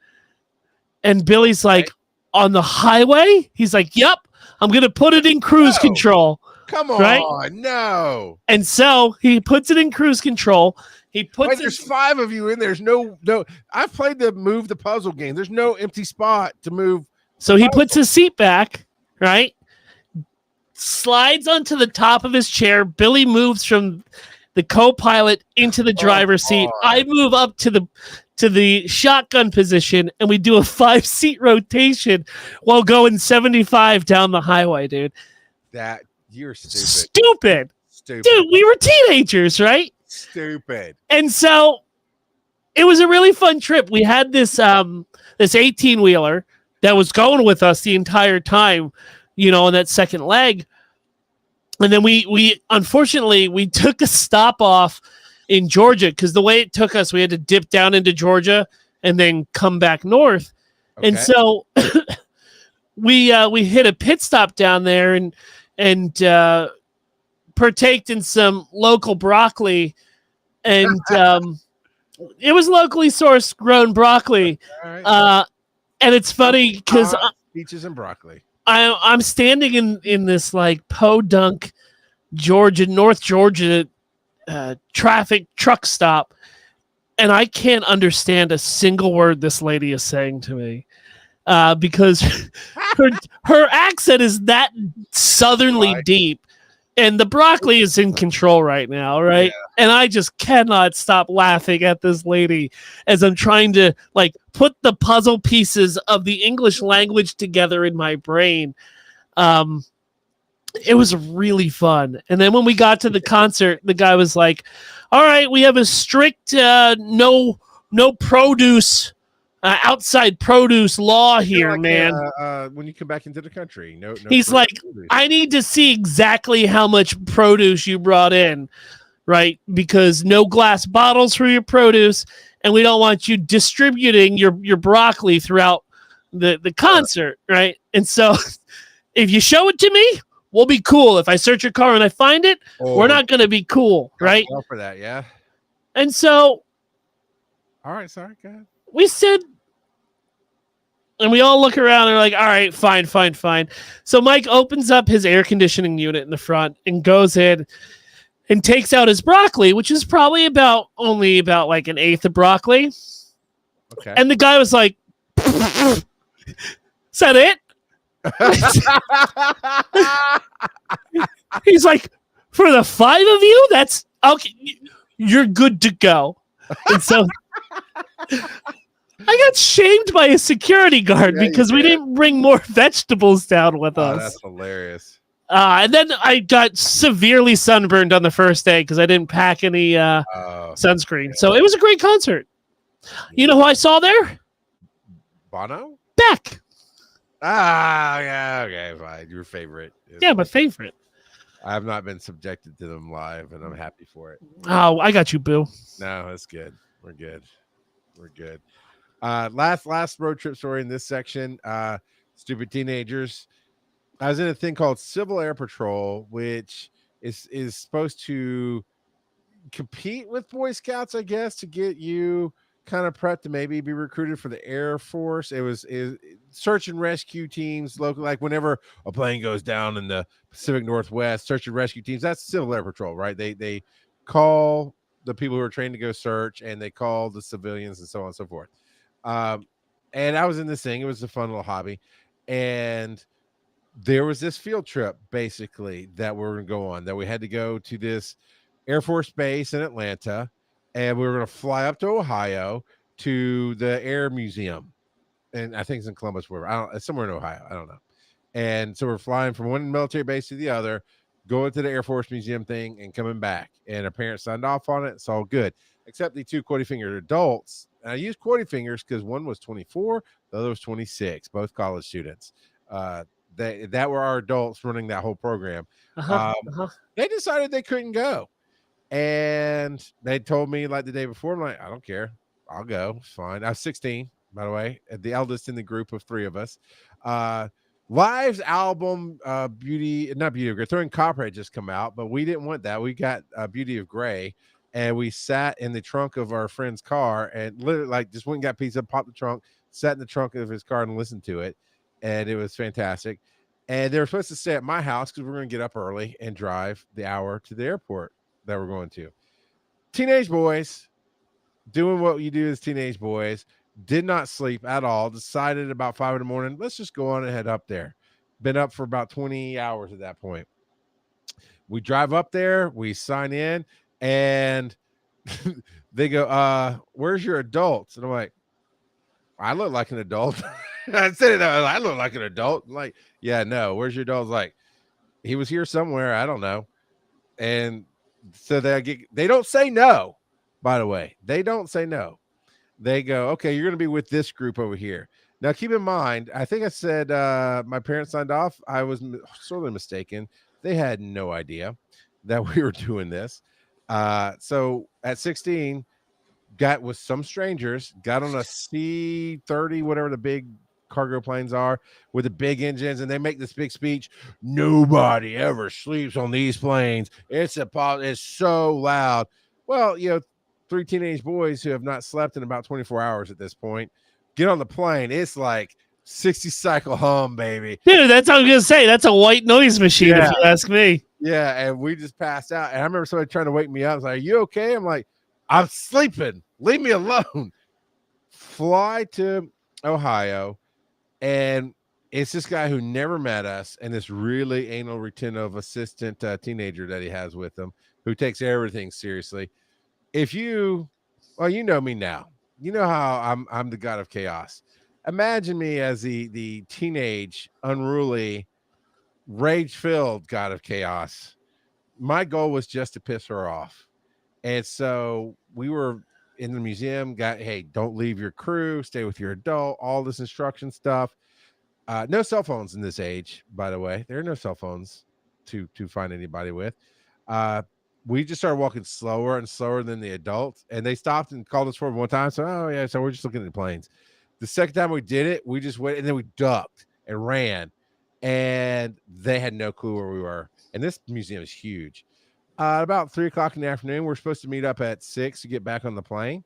Speaker 2: And Billy's like, on the highway? He's like, yep, I'm going to put it in cruise control.
Speaker 1: Come on, right? No.
Speaker 2: And so he puts it in cruise control.
Speaker 1: There's 5 of you in there. There's no. I've played the move the puzzle game. There's no empty spot to move.
Speaker 2: So he puts his seat back, right? Slides onto the top of his chair. Billy moves from the co-pilot into the driver's seat. I move up to to the shotgun position, and we do a 5-seat rotation while going 75 down the highway, dude.
Speaker 1: That you're
Speaker 2: Stupid.
Speaker 1: Stupid.
Speaker 2: Dude, we were teenagers, right?
Speaker 1: Stupid.
Speaker 2: And so it was a really fun trip. We had this 18-wheeler that was going with us the entire time, on that second leg. And then we unfortunately we took a stop off in Georgia, because the way it took us, we had to dip down into Georgia and then come back north. Okay. And so we hit a pit stop down there and partaked in some local broccoli, and it was locally sourced grown broccoli. Right. And it's funny because
Speaker 1: peaches and broccoli.
Speaker 2: I'm standing in this like podunk North Georgia traffic truck stop, and I can't understand a single word this lady is saying to me, because her accent is that southernly deep, and the broccoli is in control right now, right? Yeah. And I just cannot stop laughing at this lady as I'm trying to like put the puzzle pieces of the English language together in my brain. It was really fun. And then when we got to the concert, the guy was like, all right, we have a strict no produce, outside produce law here, like, man.
Speaker 1: When you come back into the country, no
Speaker 2: he's like, produce. I need to see exactly how much produce you brought in, right? Because no glass bottles for your produce, and we don't want you distributing your broccoli throughout the concert, right? And so if you show it to me, we'll be cool. If I search your car and I find it, we're not going to be cool, right?
Speaker 1: For that, yeah.
Speaker 2: And so,
Speaker 1: all right, sorry, go ahead.
Speaker 2: We said, and we all look around and are like, all right, fine. So Mike opens up his air conditioning unit in the front and goes in and takes out his broccoli, which is probably only about like an eighth of broccoli. Okay. And the guy was like, is that it? He's like, for the 5 of you, that's okay. You're good to go. And so I got shamed by a security guard because we didn't bring more vegetables down with us.
Speaker 1: That's hilarious.
Speaker 2: And then I got severely sunburned on the first day because I didn't pack any sunscreen. So it was a great concert. You know who I saw there?
Speaker 1: Bono?
Speaker 2: Beck.
Speaker 1: Yeah, okay, fine. Your favorite.
Speaker 2: Yeah, my favorite.
Speaker 1: I have not been subjected to them live, and I'm happy for it.
Speaker 2: Oh, I got you, boo.
Speaker 1: No, that's good. We're good. Last road trip story in this section. Stupid teenagers. I was in a thing called Civil Air Patrol, which is supposed to compete with Boy Scouts, I guess, to get you kind of prepped to maybe be recruited for the Air Force. It was search and rescue teams, local, like whenever a plane goes down in the Pacific Northwest, search and rescue teams, that's Civil Air Patrol, right? They call the people who are trained to go search, and they call the civilians and so on and so forth. And I was in this thing. It was a fun little hobby. And there was this field trip basically that we were going to go on, that we had to go to this Air Force base in Atlanta. And we were going to fly up to Ohio to the Air Museum. And I think it's in Columbus, wherever. It's somewhere in Ohio. I don't know. And so we're flying from one military base to the other, going to the Air Force Museum thing and coming back. And our parents signed off on it. It's all good. Except the 2 quaddy-fingered adults. And I used quaddy fingers because one was 24, the other was 26, both college students. That were our adults running that whole program. They decided they couldn't go. And they told me like the day before, I'm like, I don't care. I'll go. It's fine. I was 16, by the way, the eldest in the group of 3 of us. Live's album, Beauty of Gray, Throwing Copper had just come out, but we didn't want that. We got Beauty of Gray, and we sat in the trunk of our friend's car and literally like just went and got pizza, popped the trunk, sat in the trunk of his car and listened to it. And it was fantastic. And they were supposed to stay at my house because we're going to get up early and drive the hour to the airport that we're going to. Teenage boys doing what you do as teenage boys, did not sleep at all, decided about 5 in the morning, let's just go on and head up there. Been up for about 20 hours at that point. We drive up there, we sign in, and They go, where's your adults? And I'm like, I look like an adult. I said it. I look like an adult. I'm like, yeah, no. Where's your adult? Like, he was here somewhere. I don't know. And so they don't say no. By the way, they don't say no. They go, okay, you're going to be with this group over here. Now, keep in mind, I think I said my parents signed off. I was sorely mistaken. They had no idea that we were doing this. So at 16, got with some strangers, got on a C-30, whatever the big cargo planes are, with the big engines, and they make this big speech. Nobody ever sleeps on these planes. It's so loud. Well, 3 teenage boys who have not slept in about 24 hours at this point get on the plane. It's like 60 cycle hum, baby.
Speaker 2: Dude, that's what I was going to say. That's a white noise machine, if you ask me.
Speaker 1: Yeah, and we just passed out. And I remember somebody trying to wake me up. I was like, are you okay? I'm like, I'm sleeping. Leave me alone. Fly to Ohio, and it's this guy who never met us, and this really anal retentive assistant teenager that he has with him, who takes everything seriously. You know me now. You know how I'm the god of chaos. Imagine me as the teenage, unruly, rage-filled god of chaos. My goal was just to piss her off. And so we were in the museum, hey, don't leave your crew, stay with your adult, all this instruction stuff. No cell phones in this age, by the way. There are no cell phones to find anybody with. We just started walking slower and slower than the adults, and they stopped and called us for one time. So, so we're just looking at the planes. The second time we did it, we just went, and then we ducked and ran, and they had no clue where we were. And this museum is huge. About 3:00 in the afternoon, we're supposed to meet up at 6 to get back on the plane.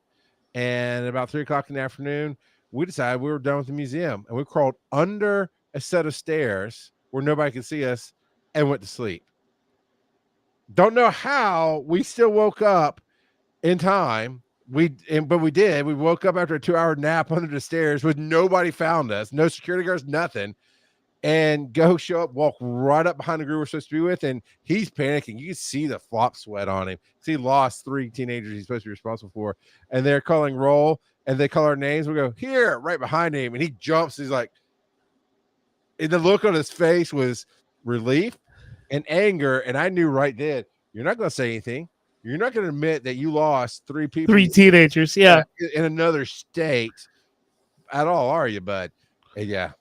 Speaker 1: And about 3:00 in the afternoon, we decided we were done with the museum, and we crawled under a set of stairs where nobody could see us and went to sleep. Don't know how we still woke up in time. But we did. We woke up after a 2-hour nap under the stairs with nobody found us, no security guards, nothing. And show up, walk right up behind the group we're supposed to be with, and he's panicking. You can see the flop sweat on him. He lost 3 teenagers he's supposed to be responsible for, and they're calling roll, and they call our names. We go, here, right behind him, and he jumps. He's like, and the look on his face was relief and anger, and I knew right then, you're not going to say anything. You're not going to admit that you lost 3 people.
Speaker 2: 3 teenagers, yeah.
Speaker 1: In another state at all, are you, bud? And yeah.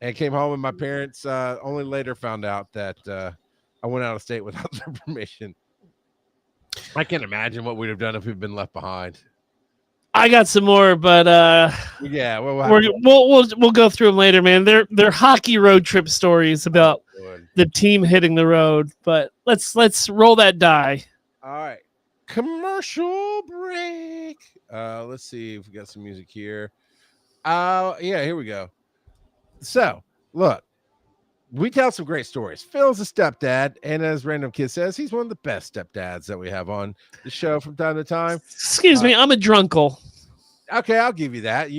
Speaker 1: And came home, and my parents only later found out that I went out of state without their permission. I can't imagine what we'd have done if we'd been left behind.
Speaker 2: I got some more, but
Speaker 1: yeah,
Speaker 2: we'll go through them later, man. They're hockey road trip stories about the team hitting the road. But let's roll that die.
Speaker 1: All right, commercial break. Let's see if we got some music here. Yeah, here we go. So, look, we tell some great stories. Phil's a stepdad, and as Random Kid says, he's one of the best stepdads that we have on the show from time to time.
Speaker 2: Excuse me, I'm a drunkle.
Speaker 1: Okay, I'll give you that.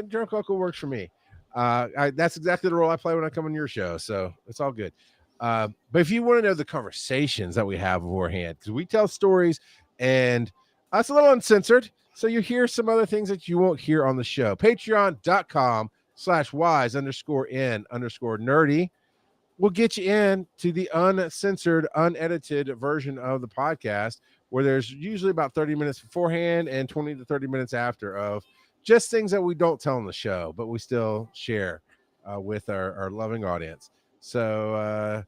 Speaker 1: Drunk uncle works for me. That's exactly the role I play when I come on your show, so it's all good. But if you want to know the conversations that we have beforehand, because we tell stories, and it's a little uncensored, so you hear some other things that you won't hear on the show. Patreon.com/wise_n_nerdy will get you in to the uncensored, unedited version of the podcast, where there's usually about 30 minutes beforehand and 20 to 30 minutes after of just things that we don't tell on the show, but we still share with our loving audience. So,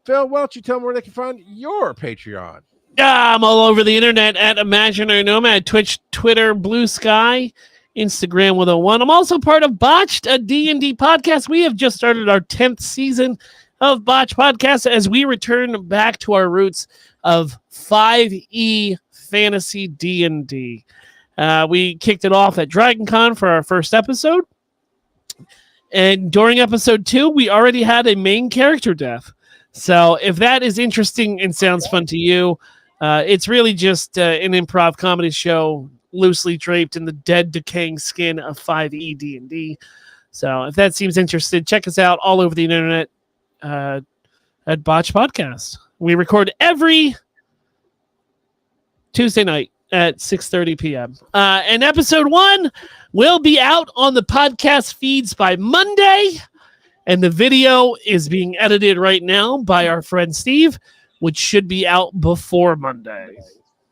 Speaker 1: Phil, why don't you tell them where they can find your Patreon?
Speaker 2: I'm all over the internet at Imaginary Nomad, Twitch, Twitter, Blue Sky, Instagram with a 1. I'm also part of Botched, a D&D podcast. We have just started our 10th season of Botched Podcast as we return back to our roots of 5e fantasy D&D. We kicked it off at DragonCon for our first episode. And during episode 2, we already had a main character death. So if that is interesting and sounds fun to you, it's really just an improv comedy show loosely draped in the dead, decaying skin of 5e D&D. So if that seems interested, check us out all over the internet at Botch Podcast. We record every Tuesday night at 6:30 p.m. And episode 1 will be out on the podcast feeds by Monday. And the video is being edited right now by our friend Steve, which should be out before Monday.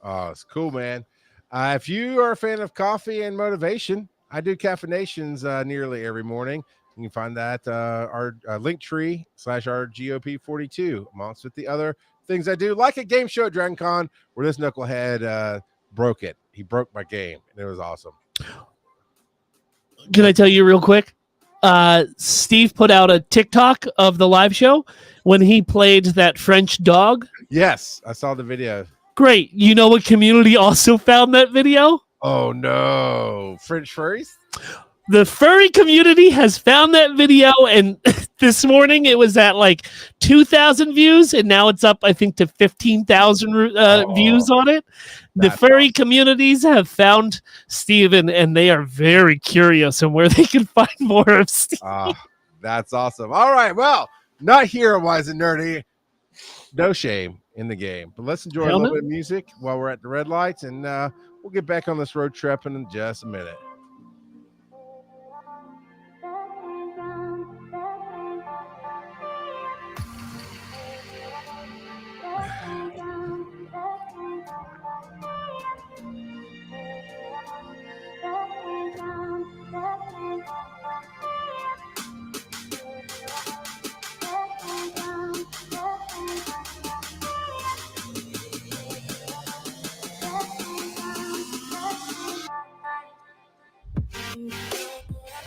Speaker 1: Oh, it's cool, man. If you are a fan of coffee and motivation, I do caffeinations nearly every morning. You can find that our link tree /our GOP42 amongst with the other things I do, like a game show at Dragon Con where this knucklehead broke it. He broke my game, and it was awesome.
Speaker 2: Can I tell you real quick? Steve put out a TikTok of the live show when he played that French dog.
Speaker 1: Yes, I saw the video.
Speaker 2: Great. You know what community also found that video?
Speaker 1: Oh, no. French furries?
Speaker 2: The furry community has found that video, and this morning it was at like 2,000 views, and now it's up, I think, to 15,000 views on it. The furry communities have found Steven, and they are very curious on where they can find more of Steve.
Speaker 1: That's awesome. All right, well, not here, Wise and Nerdy. No shame in the game. But let's enjoy a little bit of music while we're at the red lights, and we'll get back on this road trip in just a minute.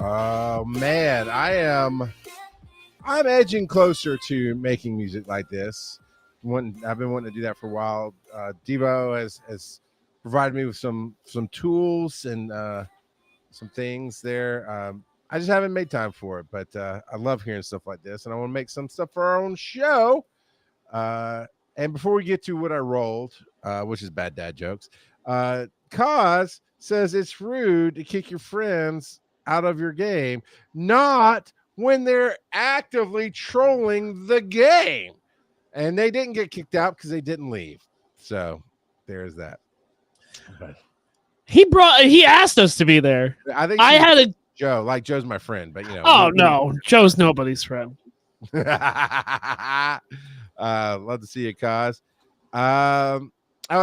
Speaker 1: Oh man, I'm edging closer to making music like this. I've been wanting to do that for a while. Devo has provided me with some tools and some things there. I just haven't made time for it, but I love hearing stuff like this, and I want to make some stuff for our own show. And before we get to what I rolled, which is bad dad jokes, Kaz says it's rude to kick your friends out of your game, not when they're actively trolling the game. And they didn't get kicked out because they didn't leave. So there's that. But
Speaker 2: he asked us to be there.
Speaker 1: I think Joe, like Joe's my friend, but you know.
Speaker 2: Oh no, Joe's nobody's friend.
Speaker 1: Love to see you, Kaz. I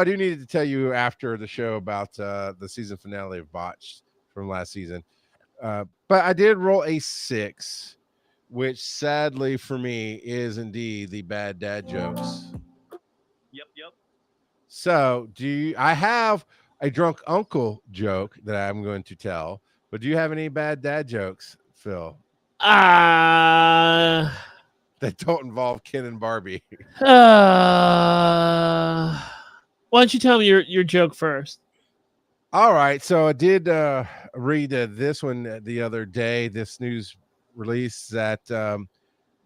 Speaker 1: do need to tell you after the show about the season finale of Botched from last season. But I did roll a 6, which sadly for me is indeed the bad dad jokes.
Speaker 4: Yep.
Speaker 1: So I have a drunk uncle joke that I'm going to tell, but do you have any bad dad jokes, Phil? That don't involve Ken and Barbie.
Speaker 2: Why don't you tell me your joke first?
Speaker 1: All right. So I did read this one the other day, this news release that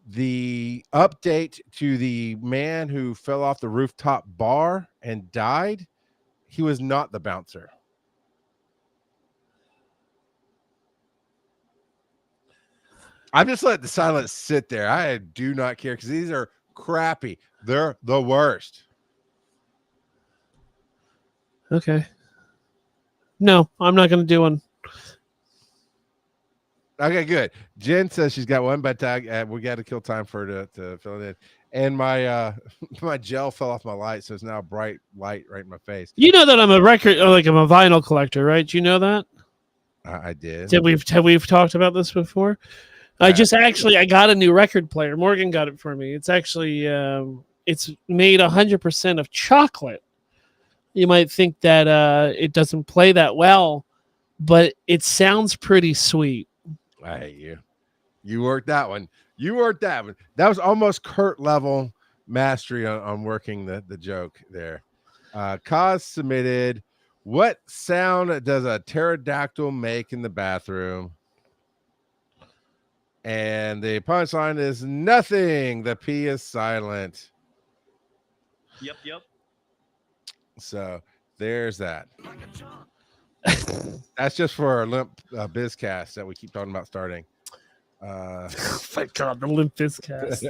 Speaker 1: the update to the man who fell off the rooftop bar and died, he was not the bouncer. I'm just letting the silence sit there. I do not care because these are crappy. They're the worst.
Speaker 2: Okay. No, I'm not going to do one.
Speaker 1: Okay, good. Jen says she's got one, but we got to kill time for her to fill it in. And my my gel fell off my light, so it's now a bright light right in my face.
Speaker 2: You know that I'm a record, or like I'm a vinyl collector, right? Do you know that?
Speaker 1: I did.
Speaker 2: Have we talked about this before? I got a new record player. Morgan got it for me. It's actually it's made 100% of chocolate. You might think that it doesn't play that well, but it sounds pretty sweet.
Speaker 1: I hate you. You worked that one. That was almost Kurt level mastery on working the joke there. Kaz submitted, what sound does a pterodactyl make in the bathroom? And the punchline is nothing. The P is silent.
Speaker 4: Yep.
Speaker 1: So there's that. That's just for our Limp Bizcast that we keep talking about starting.
Speaker 2: Thank God, the Limp Bizcast.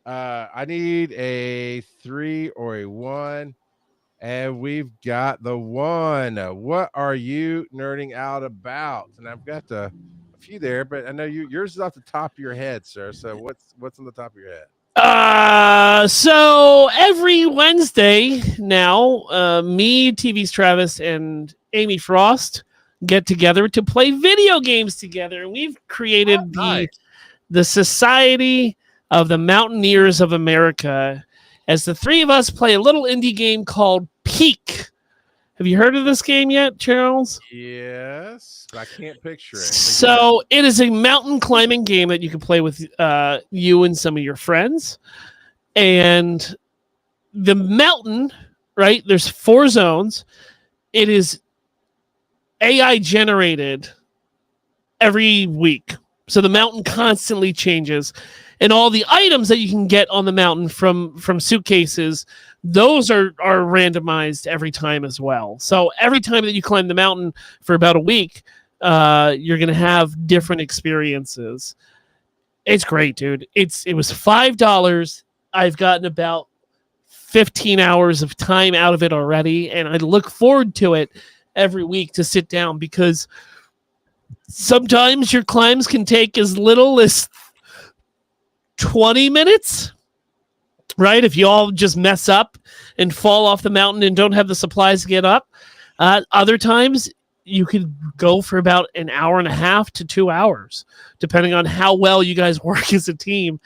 Speaker 1: I need a 3 or a 1. And we've got the one. What are you nerding out about? And I've got a few there, but I know yours is off the top of your head, sir. So what's on the top of your head?
Speaker 2: So every Wednesday now, me, TV's Travis, and Amy Frost get together to play video games together. And we've created the Society of the Mountaineers of America as the three of us play a little indie game called Peak. Have you heard of this game yet, Charles?
Speaker 1: Yes, I can't picture it.
Speaker 2: So it is a mountain climbing game that you can play with you and some of your friends. And the mountain, right? There's 4 zones. It is AI generated every week. So the mountain constantly changes. And all the items that you can get on the mountain from suitcases, those are randomized every time as well. So every time that you climb the mountain for about a week, you're going to have different experiences. It's great, dude. It was $5. I've gotten about 15 hours of time out of it already, and I look forward to it every week to sit down because sometimes your climbs can take as little as 20 minutes, right? If you all just mess up and fall off the mountain and don't have the supplies to get up. Other times you could go for about an hour and a half to 2 hours, depending on how well you guys work as a team.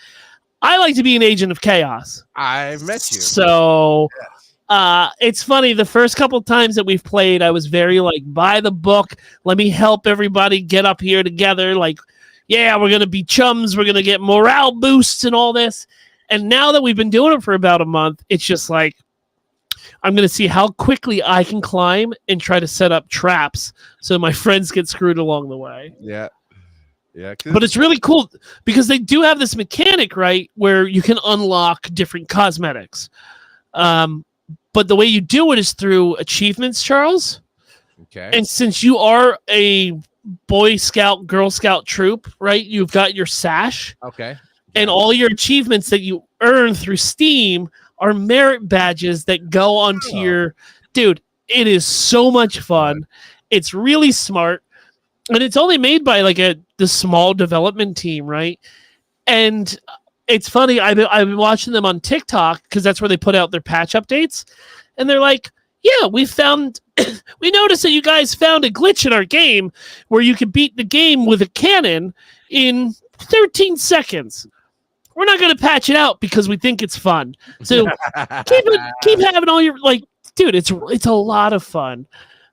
Speaker 2: I like to be an agent of chaos.
Speaker 1: I've met you.
Speaker 2: So it's funny. The first couple times that we've played, I was very like, by the book. Let me help everybody get up here together. Like, yeah, we're going to be chums. We're going to get morale boosts and all this. And now that we've been doing it for about a month, it's just like, I'm going to see how quickly I can climb and try to set up traps so my friends get screwed along the way.
Speaker 1: Yeah. Yeah.
Speaker 2: But it's really cool because they do have this mechanic, right, where you can unlock different cosmetics. But the way you do it is through achievements, Charles.
Speaker 1: Okay.
Speaker 2: And since you are a Boy Scout, Girl Scout troop, right? You've got your sash.
Speaker 1: Okay.
Speaker 2: And all your achievements that you earn through Steam are merit badges that go onto your... Dude, it is so much fun. It's really smart. And it's only made by like the small development team, right? And it's funny. I've been watching them on TikTok because that's where they put out their patch updates. And they're like, yeah, we noticed that you guys found a glitch in our game where you can beat the game with a cannon in 13 seconds. We're not going to patch it out because we think it's fun. So keep having all your, like, dude, it's a lot of fun.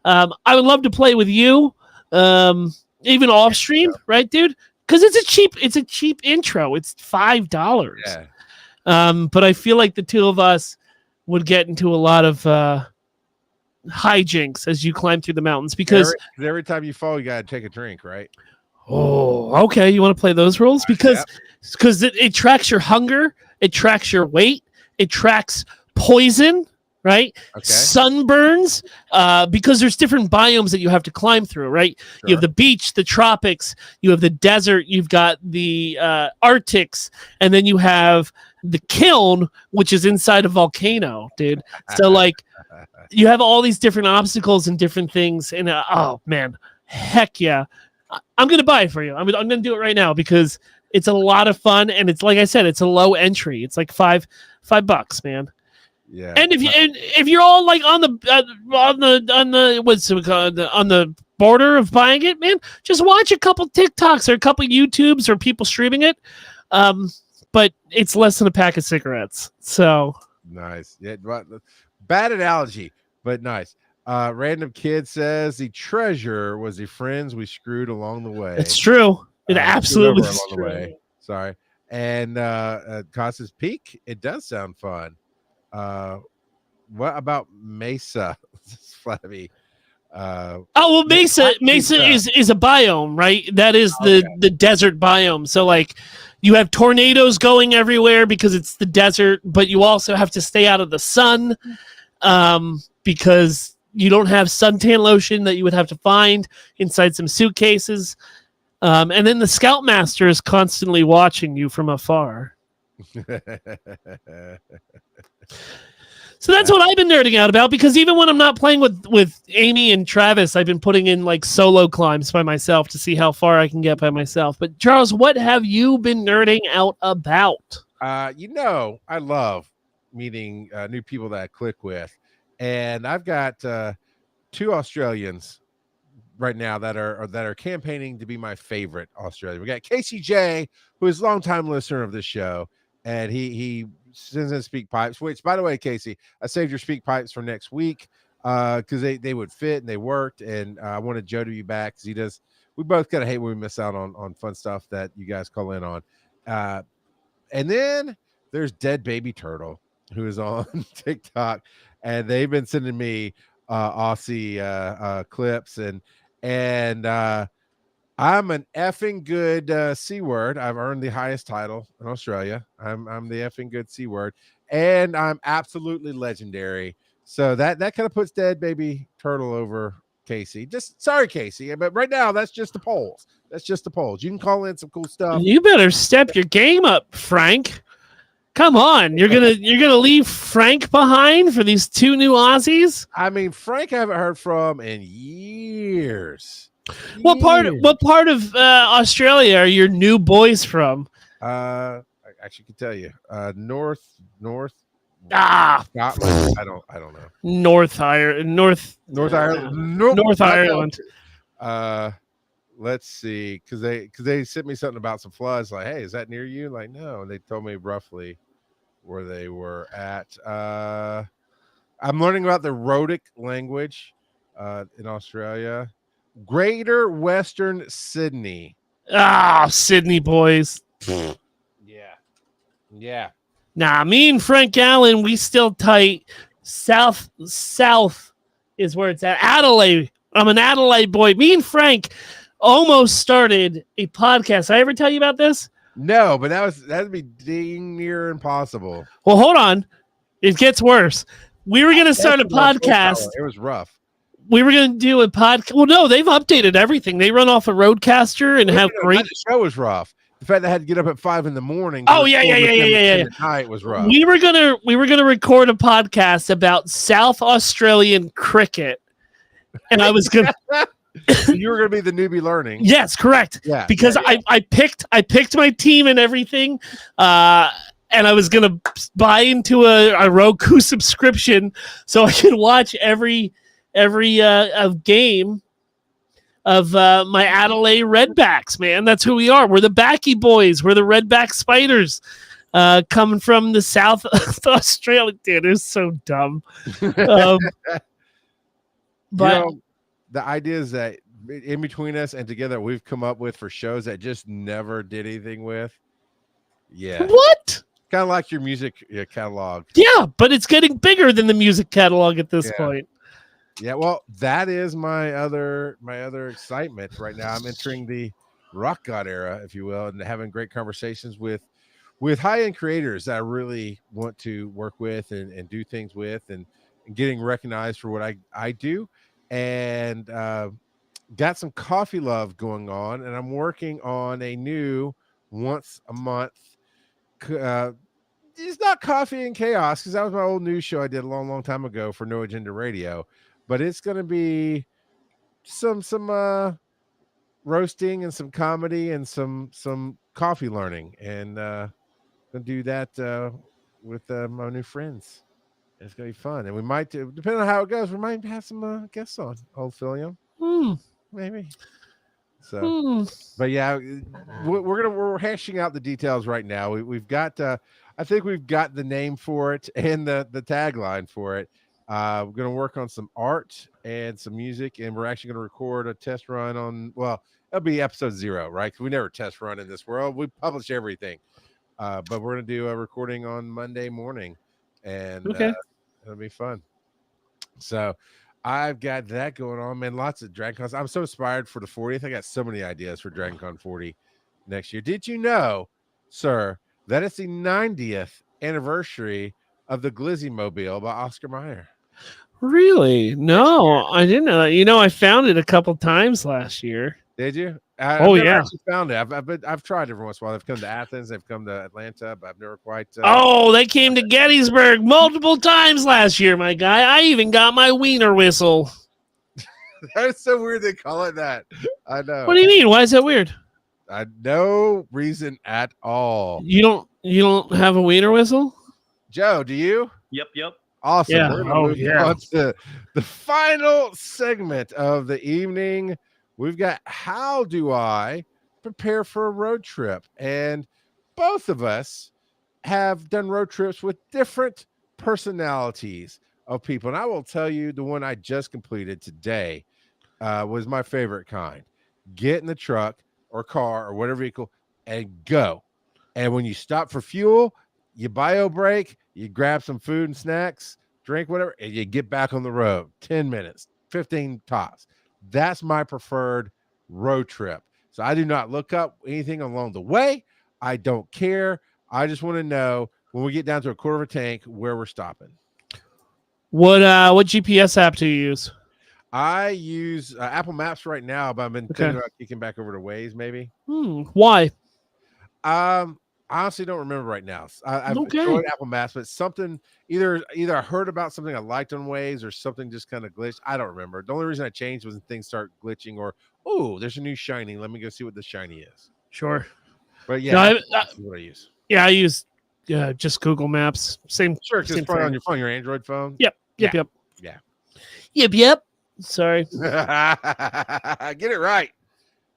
Speaker 2: I would love to play with you, even off stream, right, dude? Because it's a cheap intro. It's $5.
Speaker 1: Yeah.
Speaker 2: But I feel like the two of us would get into a lot of hijinks as you climb through the mountains because
Speaker 1: every time you fall, you gotta take a drink, right?
Speaker 2: Oh, okay. You want to play those rules because it tracks your hunger, it tracks your weight, it tracks poison, right?
Speaker 1: Okay.
Speaker 2: Sunburns, because there's different biomes that you have to climb through, right?
Speaker 1: Sure.
Speaker 2: You have the beach, the tropics, you have the desert, you've got the Arctics, and then you have the kiln, which is inside a volcano, dude. So like you have all these different obstacles and different things, and oh man, heck yeah. I'm gonna buy it for you. I'm gonna do it right now because it's a lot of fun, and it's like I said, it's a low entry. It's like $5, man.
Speaker 1: Yeah.
Speaker 2: And if you're all like on the border of buying it, man, just watch a couple TikToks or a couple YouTubes or people streaming it. But it's less than a pack of cigarettes. So
Speaker 1: nice. Yeah. Bad analogy, but nice. Random Kid says the treasure was the friends we screwed along the way.
Speaker 2: It's true. It absolutely is
Speaker 1: along the way. Sorry. And Costas Peak, it does sound fun. What about Mesa? Flabby.
Speaker 2: Mesa is a biome, right? That is the desert biome. So like you have tornadoes going everywhere because it's the desert, but you also have to stay out of the sun because you don't have suntan lotion that you would have to find inside some suitcases. And then the Scoutmaster is constantly watching you from afar. So that's what I've been nerding out about, because even when I'm not playing with Amy and Travis, I've been putting in like solo climbs by myself to see how far I can get by myself. But Charles, what have you been nerding out about?
Speaker 1: I love meeting new people that I click with, and I've got 2 Australians right now that are campaigning to be my favorite Australian. We got Casey J, who is a longtime listener of this show, and he sends in speak pipes. Which, by the way, Casey, I saved your speak pipes for next week because they would fit and they worked, and I wanted Joe to be back because he does. We both kind of hate when we miss out on fun stuff that you guys call in on. And then there's Dead Baby Turtle, who is on TikTok, and they've been sending me Aussie clips, and I'm an effing good C word. I've earned the highest title in Australia. I'm the effing good C word, and I'm absolutely legendary. So that kind of puts Dead Baby Turtle over Casey. Just sorry, Casey, but right now that's just the polls. That's just the polls. You can call in some cool stuff.
Speaker 2: You better step your game up, Frank. Come on, you're gonna leave Frank behind for these 2 new Aussies?
Speaker 1: I mean, Frank I haven't heard from in years.
Speaker 2: What part of Australia are your new boys from?
Speaker 1: I actually can tell you. North Scotland. I don't know.
Speaker 2: North Ireland.
Speaker 1: North
Speaker 2: North Ireland.
Speaker 1: Let's see, because they sent me something about some floods. Like, hey, is that near you? Like, no, and they told me roughly where they were at. I'm learning about the Rhotic language in Australia. Greater Western Sydney.
Speaker 2: Sydney boys.
Speaker 1: Yeah.
Speaker 2: Nah, me and Frank Allen, we still tight. South is where it's at. Adelaide. I'm an Adelaide boy. Me and Frank almost started a podcast. I ever tell you about this?
Speaker 1: No, but that'd be dang near impossible.
Speaker 2: Well, hold on. It gets worse. We were going to start a podcast.
Speaker 1: It was rough.
Speaker 2: We were going to do a podcast. Well, no, they've updated everything. They run off a Roadcaster and have great.
Speaker 1: The show was rough. The fact that I had to get up at 5 a.m.
Speaker 2: Oh yeah.
Speaker 1: Night was rough.
Speaker 2: We were gonna record a podcast about South Australian cricket, and I was gonna.
Speaker 1: You were gonna be the newbie learning.
Speaker 2: Yes, correct.
Speaker 1: Yeah,
Speaker 2: because I picked my team and everything, and I was gonna buy into a Roku subscription so I could watch every game of my Adelaide Redbacks, man. That's who we are. We're the Backy boys. We're the Redback Spiders coming from the South Australia. Dude, it's so dumb. But
Speaker 1: the ideas that in between us and together we've come up with for shows that just never did anything with. Yeah.
Speaker 2: What?
Speaker 1: Kind of like your music catalog.
Speaker 2: Yeah, but it's getting bigger than the music catalog at this point.
Speaker 1: Yeah, well, that is my other excitement right now. I'm entering the rock god era, if you will, and having great conversations with high-end creators that I really want to work with and do things with, and getting recognized for what I do, and got some coffee love going on, and I'm working on a new once a month. It's not Coffee and Chaos, because that was my old news show I did a long time ago for No Agenda Radio. But it's going to be some roasting and some comedy and some coffee learning, and going to do that with my new friends. It's going to be fun, and we might, depending on how it goes, we might have some guests on. Old Philium, maybe. So, but yeah, we're hashing out the details right now. We've got, I think we've got the name for it and the tagline for it. We're going to work on some art and some music, and we're actually going to record a test run on, well, it'll be episode 0, right? 'Cause we never test run in this world. We publish everything. But we're going to do a recording on Monday morning, and it'll be fun. So I've got that going on, man. Lots of Dragon Cons. I'm so inspired for the 40th. I got so many ideas for Dragon Con 40 next year. Did you know, sir, that it's the 90th anniversary of the Glizzy Mobile by Oscar Mayer?
Speaker 2: Really? No, I didn't know that. I found it a couple times last year.
Speaker 1: Did you?
Speaker 2: Oh,
Speaker 1: I've never
Speaker 2: yeah.
Speaker 1: actually found it. I've tried every once in a while. They've come to Athens, they've come to Atlanta, but I've never quite.
Speaker 2: Oh, they came to Gettysburg multiple times last year, my guy. I even got my wiener whistle.
Speaker 1: That's so weird they call it that. I know.
Speaker 2: What do you mean? Why is that weird?
Speaker 1: No reason at all.
Speaker 2: You don't have a wiener whistle?
Speaker 1: Joe, do you?
Speaker 4: Yep.
Speaker 1: Awesome.
Speaker 2: Yeah.
Speaker 1: We're
Speaker 2: Oh,
Speaker 1: going to move on to the final segment of the evening. We've got how do I prepare for a road trip? And both of us have done road trips with different personalities of people. And I will tell you, the one I just completed today was my favorite kind. Get in the truck or car or whatever vehicle and go. And when you stop for fuel, you bio break, you grab some food and snacks, drink whatever, and you get back on the road. 10 minutes, 15 tops. That's my preferred road trip. So I do not look up anything along the way. I don't care. I just want to know when we get down to a quarter of a tank where we're stopping.
Speaker 2: What GPS app do you use?
Speaker 1: I use Apple Maps right now, but I've been thinking about kicking back over to Waze maybe.
Speaker 2: Why?
Speaker 1: I honestly don't remember right now. I've enjoyed Apple Maps, but something either I heard about something I liked on Waze or something just kind of glitched. I don't remember. The only reason I changed was when things start glitching or, oh, there's a new shiny. Let me go see what the shiny is.
Speaker 2: Sure.
Speaker 1: But yeah,
Speaker 2: No,
Speaker 1: that's what I use.
Speaker 2: Yeah, I use just Google Maps. Same.
Speaker 1: Sure, because
Speaker 2: same
Speaker 1: it's probably
Speaker 2: thing.
Speaker 1: on your phone, your Android phone.
Speaker 2: Yep.
Speaker 1: Yeah.
Speaker 2: Yep. Sorry.
Speaker 1: Get it right.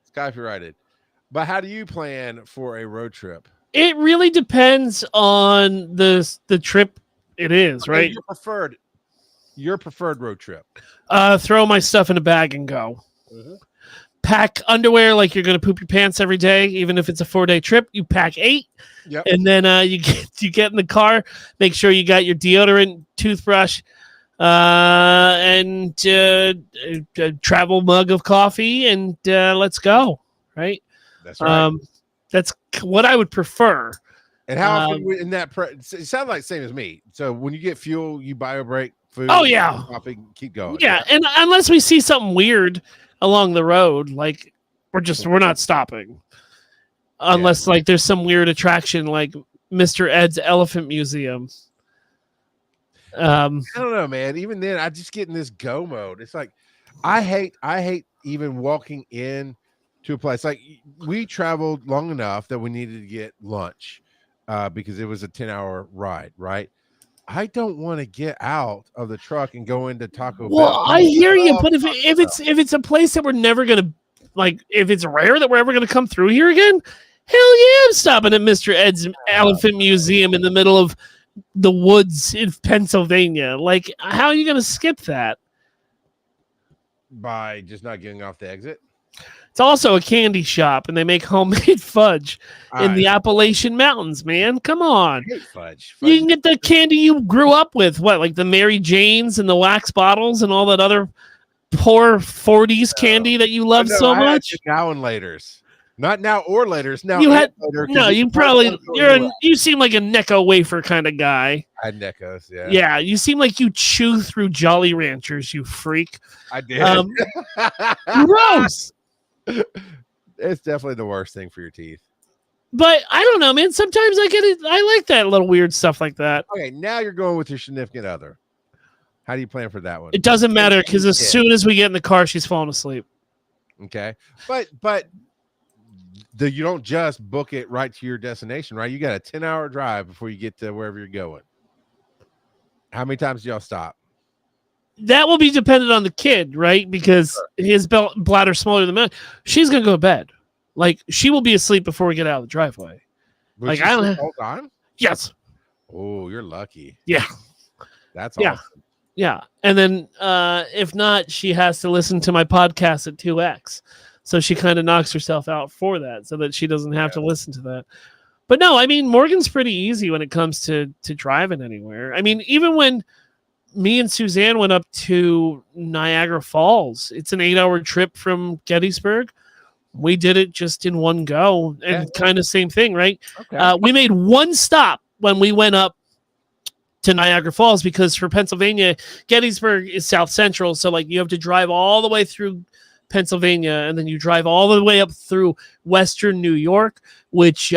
Speaker 1: It's copyrighted. But how do you plan for a road trip?
Speaker 2: It really depends on the trip it is, right?
Speaker 1: Your preferred road trip.
Speaker 2: Throw my stuff in a bag and go.
Speaker 1: Mm-hmm.
Speaker 2: Pack underwear like you're going to poop your pants every day, even if it's a 4-day trip. You pack 8, and then you get in the car. Make sure you got your deodorant, toothbrush, and a travel mug of coffee, and let's go. Right.
Speaker 1: That's right.
Speaker 2: That's what I would prefer.
Speaker 1: And how often in that? It sounds like the same as me. So when you get fuel, you bio break food.
Speaker 2: Oh yeah.
Speaker 1: Coffee, keep going.
Speaker 2: Yeah, and unless we see something weird along the road, like we're not stopping. Unless like there's some weird attraction like Mr. Ed's Elephant Museum.
Speaker 1: I don't know, man. Even then, I just get in this go mode. It's like I hate even walking in to a place. Like we traveled long enough that we needed to get lunch because it was a 10-hour ride, right? I don't want to get out of the truck and go into Taco Bell.
Speaker 2: Well, I hear you, but if it's a place that we're never gonna like, if it's rare that we're ever gonna come through here again, hell yeah, I'm stopping at Mr. Ed's Elephant Museum in the middle of the woods in Pennsylvania. Like, how are you gonna skip that?
Speaker 1: By just not getting off the exit.
Speaker 2: It's also a candy shop, and they make homemade fudge in the Appalachian Mountains, man. Come on.
Speaker 1: I hate fudge.
Speaker 2: You can get the candy you grew up with. What, like the Mary Janes and the wax bottles and all that other poor 40s candy that you love so much?
Speaker 1: Now and laters. Not now or laters. Now
Speaker 2: you had
Speaker 1: later,
Speaker 2: no. You probably you seem like a Necco wafer kind of guy.
Speaker 1: I had Neckos, yeah.
Speaker 2: Yeah, you seem like you chew through Jolly Ranchers, you freak.
Speaker 1: I did.
Speaker 2: Gross.
Speaker 1: It's definitely the worst thing for your teeth.
Speaker 2: But I don't know, man. Sometimes I get it. I like that little weird stuff like that.
Speaker 1: Okay, now you're going with your significant other. How do you plan for that one?
Speaker 2: It doesn't matter because as soon as we get in the car, she's falling asleep.
Speaker 1: Okay, but you don't just book it right to your destination, right? You got a 10-hour drive before you get to wherever you're going. How many times do y'all stop?
Speaker 2: That will be dependent on the kid, right? Because his bladder's smaller than mine. She's gonna go to bed. Like she will be asleep before we get out of the driveway.
Speaker 1: Like I don't have whole time.
Speaker 2: Yes.
Speaker 1: Oh, you're lucky.
Speaker 2: Yeah.
Speaker 1: That's awesome.
Speaker 2: Yeah. And then if not, she has to listen to my podcast at 2x. So she kind of knocks herself out for that, so that she doesn't have to listen to that. But no, I mean Morgan's pretty easy when it comes to driving anywhere. I mean, even when me and Suzanne went up to Niagara Falls. It's an 8-hour trip from Gettysburg. We did it just in one go, and kind of same thing, right? Okay. We made one stop when we went up to Niagara Falls because for Pennsylvania, Gettysburg is South Central, so like you have to drive all the way through Pennsylvania, and then you drive all the way up through Western New York, which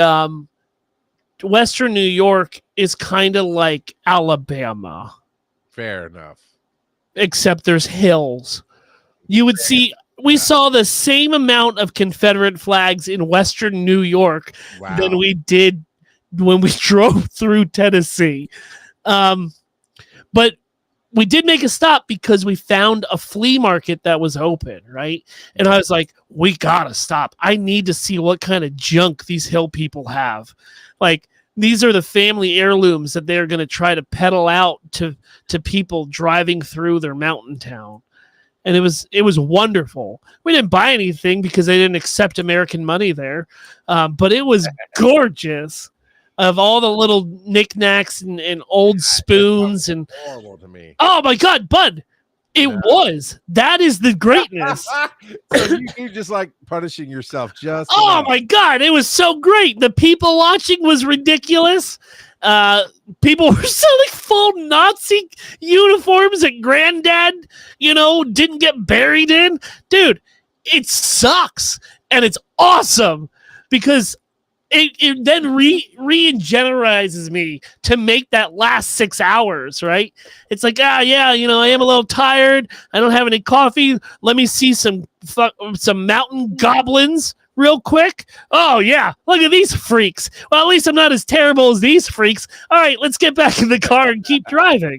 Speaker 2: Western New York is kind of like Alabama,
Speaker 1: Fair enough.
Speaker 2: except there's hills. You would see, we saw the same amount of Confederate flags in Western New York
Speaker 1: Wow.
Speaker 2: than we did when we drove through Tennessee. But we did make a stop because we found a flea market that was open, right? And I was like, we gotta stop. I need to see what kind of junk these hill people have. Like, these are the family heirlooms that they're going to try to peddle out to people driving through their mountain town. And it was wonderful. We didn't buy anything because they didn't accept American money there. But it was gorgeous. Of all the little knickknacks and old spoons and
Speaker 1: horrible to me.
Speaker 2: Oh my God, Bud! It was. That is the greatness.
Speaker 1: So you just like punishing yourself. Just
Speaker 2: Oh my God, it was so great. The people watching was ridiculous. People were selling full Nazi uniforms that Granddad, didn't get buried in. Dude, it sucks, and it's awesome because it then re-energizes me to make that last 6 hours, right? It's like, I am a little tired. I don't have any coffee. Let me see some mountain goblins real quick. Oh, yeah. Look at these freaks. Well, at least I'm not as terrible as these freaks. All right, let's get back in the car and keep driving.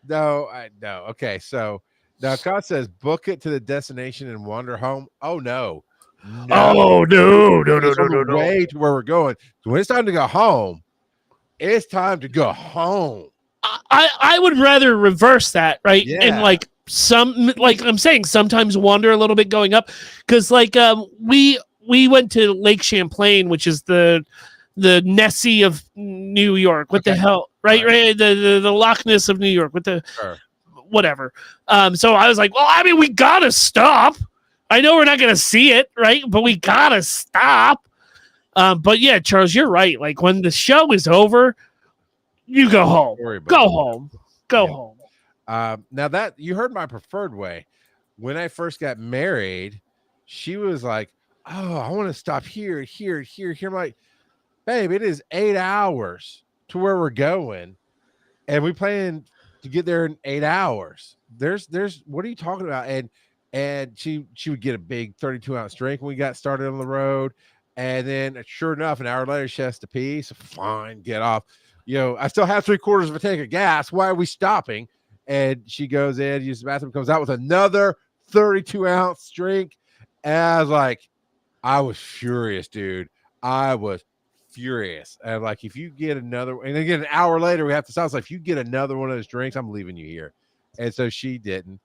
Speaker 1: No. Okay, so now God says book it to the destination and wander home. Oh, no.
Speaker 2: No.
Speaker 1: Way to where we're going. So when it's time to go home, it's time to go home.
Speaker 2: I would rather reverse that, right?
Speaker 1: Yeah.
Speaker 2: And like I'm saying, sometimes wander a little bit going up, because we went to Lake Champlain, which is the Nessie of New York. What the hell, right? The Loch Ness of New York. With the whatever. So I was like, well, I mean, we gotta stop. I know we're not going to see it, right? But we got to stop. But yeah, Charles, you're right. Like, when the show is over, you go home. Go home.
Speaker 1: Now that you heard my preferred way, when I first got married, she was like, oh, I want to stop here. I'm like, babe, it is 8 hours to where we're going. And we plan to get there in 8 hours. There's, what are you talking about? And she would get a big 32-ounce drink when we got started on the road. And then sure enough, an hour later, she has to pee. So fine, get off. I still have 3/4 of a tank of gas. Why are we stopping? And she goes in, uses the bathroom, comes out with another 32-ounce drink. And I was furious, dude. I was furious. And like, if you get another, and again, an hour later, we have to stop. I was like, if you get another one of those drinks, I'm leaving you here. And so she didn't.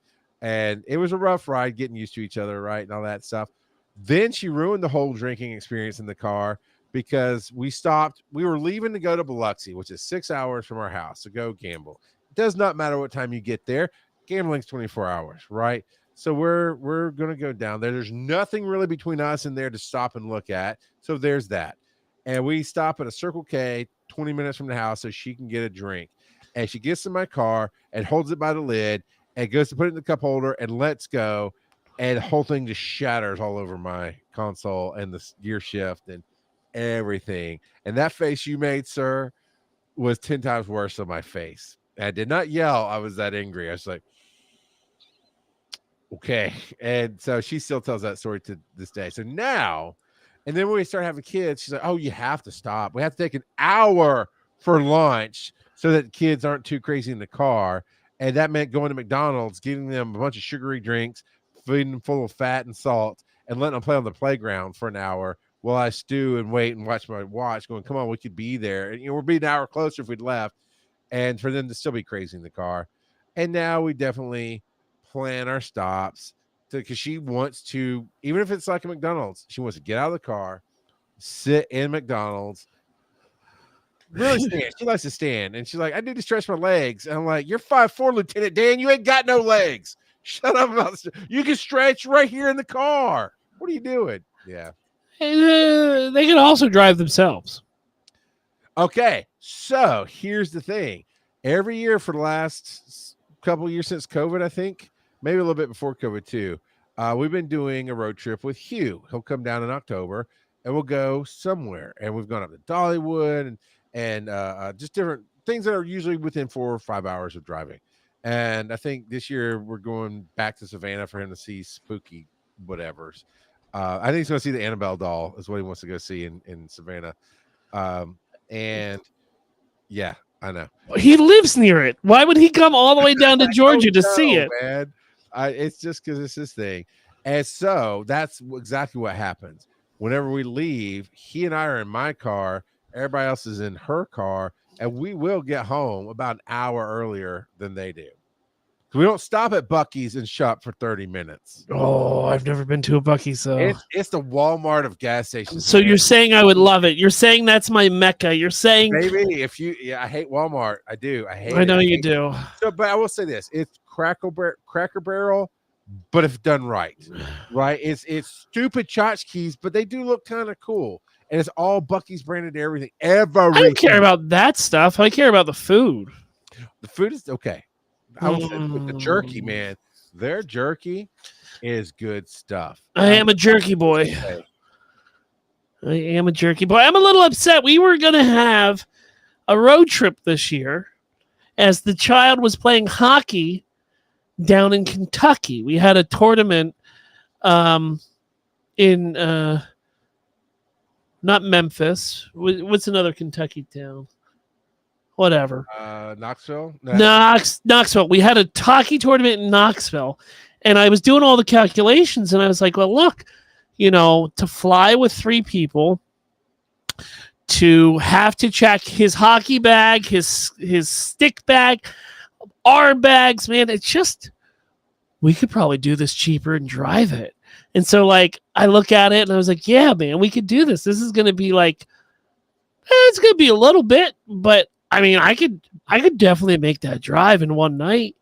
Speaker 1: And it was a rough ride getting used to each other, right? And all that stuff. Then she ruined the whole drinking experience in the car because we stopped. We were leaving to go to Biloxi, which is 6 hours from our house, to go gamble. It does not matter what time you get there. Gambling's 24 hours, right? So we're going to go down there. There's nothing really between us and there to stop and look at. So there's that. And we stop at a Circle K 20 minutes from the house so she can get a drink. And she gets in my car and holds it by the lid and goes to put it in the cup holder and lets go, and the whole thing just shatters all over my console and the gear shift and everything. And that face you made, sir, was 10 times worse than my face. I did not yell. I was that angry. I was like, okay. And so she still tells that story to this day. So now, and then when we start having kids, she's like, oh, you have to stop. We have to take an hour for lunch so that kids aren't too crazy in the car. And that meant going to McDonald's, giving them a bunch of sugary drinks, feeding them full of fat and salt, and letting them play on the playground for an hour while I stew and wait and watch my watch, going, come on, we could be there. And we'd be an hour closer if we'd left. And for them to still be crazy in the car. And now we definitely plan our stops because she wants to, even if it's like a McDonald's, she wants to get out of the car, sit in McDonald's, really stand. She likes to stand. And she's like, I need to stretch my legs. And I'm like, you're 5'4", Lieutenant Dan. You ain't got no legs. Shut up about you can stretch right here in the car. What are you doing? Yeah.
Speaker 2: They can also drive themselves.
Speaker 1: Okay. So here's the thing. Every year for the last couple of years since COVID, I think, maybe a little bit before COVID too, we've been doing a road trip with Hugh. He'll come down in October, and we'll go somewhere. And we've gone up to Dollywood and just different things that are usually within 4 or 5 hours of driving. And I think this year we're going back to Savannah for him to see spooky whatevers. I think he's going to see the Annabelle doll is what he wants to go see in Savannah. And yeah, I know.
Speaker 2: He lives near it. Why would he come all the way down to Georgia to see it?
Speaker 1: Man. It's just because it's his thing. And so that's exactly what happens. Whenever we leave, he and I are in my car, everybody else is in her car, and we will get home about an hour earlier than they do. We don't stop at Buc-ee's and shop for 30 minutes.
Speaker 2: Oh, I've never been to a Buc-ee's, so
Speaker 1: It's the Walmart of gas stations.
Speaker 2: So you're saying I would love it. You're saying that's my mecca. You're saying
Speaker 1: maybe I hate Walmart. I do.
Speaker 2: I know you do.
Speaker 1: So, but I will say this: it's Cracker Barrel, but if done right, right? It's stupid tchotchkes, but they do look kind of cool, and it's all Buc-ee's branded. Everything.
Speaker 2: I don't care about that stuff. I care about the food.
Speaker 1: The food is okay. I will say with the jerky, man. Their jerky is good stuff.
Speaker 2: I am a jerky boy. I am a jerky boy. I'm a little upset. We were going to have a road trip this year as the child was playing hockey down in Kentucky. We had a tournament in not Memphis. What's another Kentucky town? Whatever.
Speaker 1: Knoxville?
Speaker 2: Knoxville. We had a hockey tournament in Knoxville, and I was doing all the calculations, and I was like, well, look, to fly with 3 people, to have to check his hockey bag, his stick bag, our bags, man, it's just, we could probably do this cheaper and drive it. And so, I look at it, and I was like, yeah, man, we could do this. This is going to be it's going to be a little bit, but I mean, I could definitely make that drive in one night.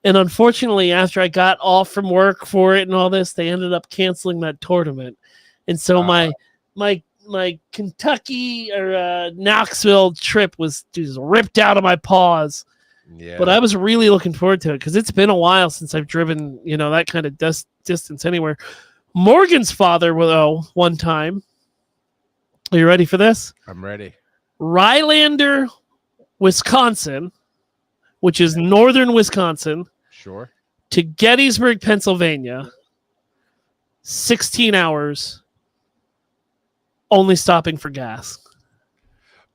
Speaker 2: And unfortunately, after I got off from work for it and all this, they ended up canceling that tournament. And so my Kentucky or Knoxville trip was just ripped out of my paws.
Speaker 1: Yeah.
Speaker 2: But I was really looking forward to it because it's been a while since I've driven, that kind of distance anywhere. Morgan's father, though, one time. Are you ready for this?
Speaker 1: I'm ready.
Speaker 2: Rylander, Wisconsin, which is northern Wisconsin,
Speaker 1: Sure.
Speaker 2: to Gettysburg, Pennsylvania, 16 hours, only stopping for gas.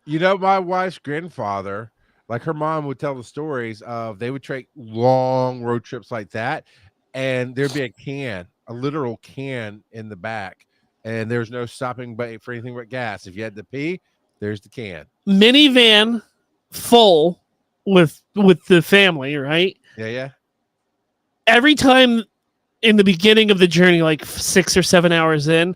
Speaker 1: My wife's grandfather, her mom would tell the stories of they would take long road trips like that, and there'd be a literal can in the back, and there's no stopping for anything but gas. If you had to pee, there's the can.
Speaker 2: Minivan full with the family, right?
Speaker 1: Yeah.
Speaker 2: Every time in the beginning of the journey, 6 or 7 hours in,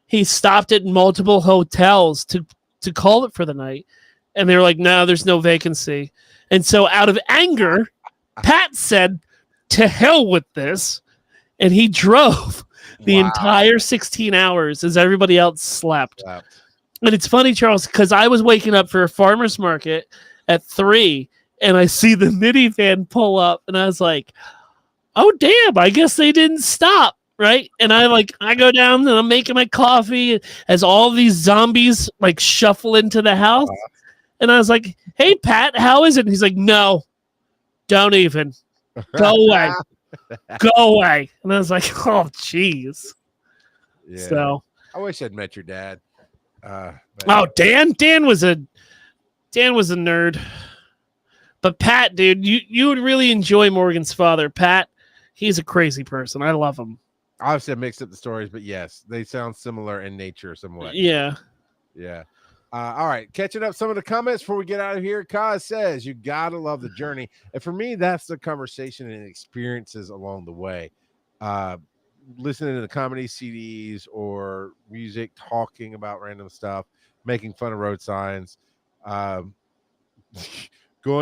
Speaker 2: he stopped at multiple hotels to call it for the night. And they were like, no, there's no vacancy. And so out of anger, Pat said, to hell with this. And he drove the entire 16 hours as everybody else slept.
Speaker 1: Wow.
Speaker 2: And it's funny, Charles, because I was waking up for a farmer's market at 3, and I see the minivan pull up, and I was like, oh, damn, I guess they didn't stop, right? And I go down, and I'm making my coffee as all these zombies, shuffle into the house. And I was like, hey, Pat, how is it? And he's like, no, don't even. Go away. Go away. And I was like, oh, jeez.
Speaker 1: Yeah.
Speaker 2: So
Speaker 1: I wish I'd met your dad.
Speaker 2: Dan was a nerd. But Pat, dude, you would really enjoy Morgan's father. Pat, he's a crazy person. I love him.
Speaker 1: Obviously, I mixed up the stories, but yes, they sound similar in nature somewhat.
Speaker 2: Yeah.
Speaker 1: All right, catching up some of the comments before we get out of here. Kaz says you gotta love the journey, and for me, that's the conversation and experiences along the way. Listening to the comedy CDs or music, talking about random stuff, making fun of road signs, going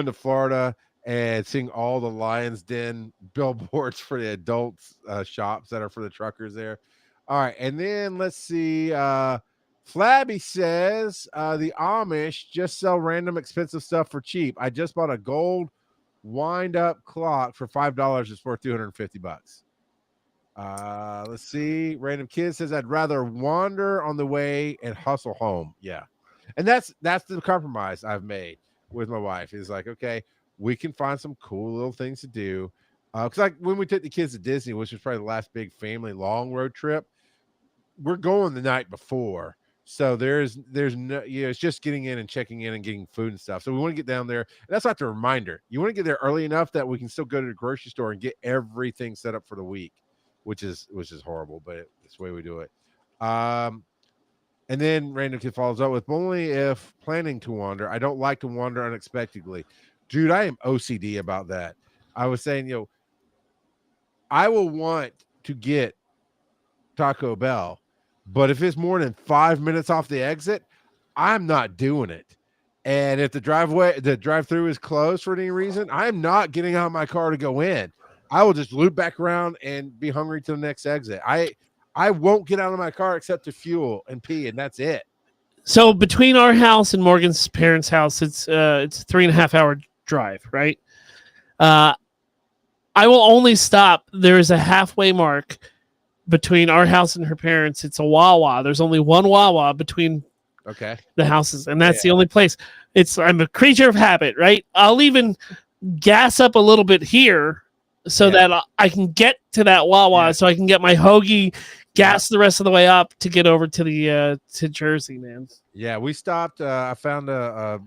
Speaker 1: to Florida and seeing all the Lions Den billboards for the adults shops that are for the truckers there. All right, and then let's see. Flabby says the Amish just sell random expensive stuff for cheap. I just bought a gold wind-up clock for $5. It's worth $250. Let's see. Random Kid says I'd rather wander on the way and hustle home. Yeah. And that's the compromise I've made with my wife. Is like, okay, we can find some cool little things to do. Because like when we took the kids to Disney, which was probably the last big family long road trip, we're going the night before. So there's no, it's just getting in and checking in and getting food and stuff. So we want to get down there. And that's not the reminder. You want to get there early enough that we can still go to the grocery store and get everything set up for the week, which is horrible, but it's the way we do it. And then Random Kid follows up with only if planning to wander. I don't like to wander unexpectedly. Dude, I am OCD about that. I was saying, I will want to get Taco Bell, but if it's more than 5 minutes off the exit, I'm not doing it. And if the drive-through is closed for any reason, I'm not getting out of my car to go in. I will just loop back around and be hungry to the next exit. I won't get out of my car except to fuel and pee, and that's it.
Speaker 2: So between our house and Morgan's parents' house, it's a 3.5 hour drive, right? I will only stop. There is a halfway mark between our house and her parents. It's a Wawa. There's only one Wawa between the houses, and that's the only place. I'm a creature of habit, right? I'll even gas up a little bit here so that I can get to that Wawa, so I can get my hoagie, gas the rest of the way up to get over to the to Jersey, man.
Speaker 1: Yeah, we stopped. I found a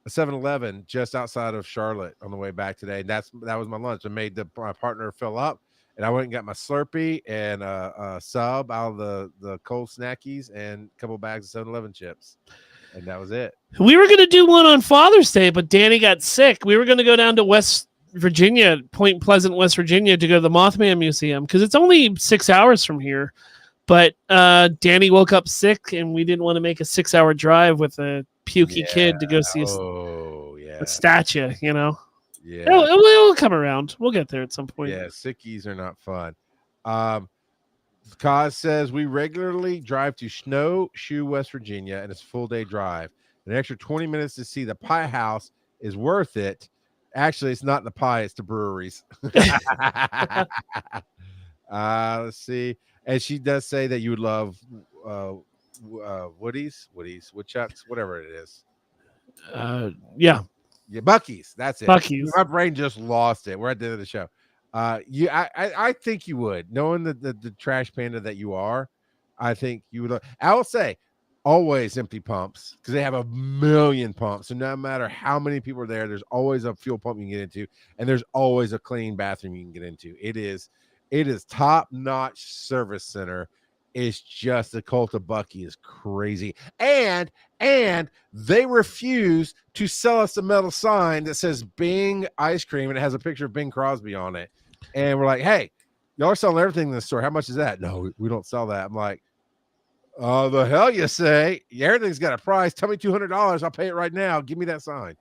Speaker 1: 7-Eleven just outside of Charlotte on the way back today. That was my lunch. I made my partner fill up, and I went and got my Slurpee and a sub out of the cold snackies and a couple bags of 7-Eleven chips, and that was it.
Speaker 2: We were gonna do one on Father's Day, but Danny got sick. We were gonna go down to West Virginia, Point Pleasant, West Virginia, to go to the Mothman Museum because it's only 6 hours from here. But Danny woke up sick, and we didn't want to make a 6 hour drive with a pukey kid to go see a statue, Yeah, it'll come around. We'll get there at some point.
Speaker 1: Yeah, sickies are not fun. Kaz says we regularly drive to Snowshoe, West Virginia, and it's a full day drive. An extra 20 minutes to see the pie house is worth it. Actually, it's not the pie, it's the breweries. Let's see. And she does say that you would love Woody's, Woodchucks, whatever it is.
Speaker 2: Yeah,
Speaker 1: Buc-ee's. That's it.
Speaker 2: Buc-ee's.
Speaker 1: My brain just lost it. We're at the end of the show. I think you would, knowing the trash panda that you are. I think you would. I will say, always empty pumps because they have a million pumps. So no matter how many people are there, there's always a fuel pump you can get into, and there's always a clean bathroom you can get into. It is top-notch service center. It's just the cult of Bucky is crazy. And they refuse to sell us a metal sign that says Bing ice cream, and it has a picture of Bing Crosby on it. And we're like, hey, y'all are selling everything in the store. How much is that? No, we don't sell that. I'm like, oh, the hell you say? Everything's got a price. Tell me $200. I'll pay it right now. Give me that sign.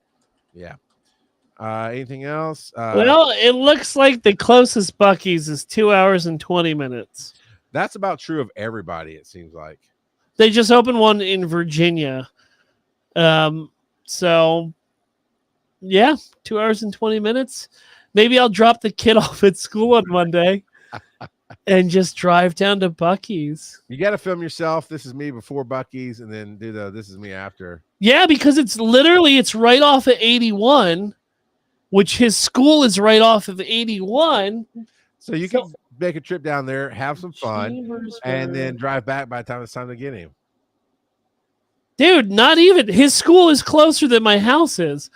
Speaker 1: Yeah. Anything else?
Speaker 2: Well, it looks like the closest Buc-ee's is 2 hours and 20 minutes.
Speaker 1: That's about true of everybody, it seems like.
Speaker 2: They just opened one in Virginia. So, yeah, 2 hours and 20 minutes. Maybe I'll drop the kid off at school on Monday and just drive down to Buc-ee's.
Speaker 1: You got to film yourself. This is me before Buc-ee's, and then do this is me after.
Speaker 2: Yeah, because it's right off of 81, which his school is right off of 81.
Speaker 1: So you can make a trip down there, have some fun, and then drive back by the time it's time to get him.
Speaker 2: Dude, not even. His school is closer than my house is.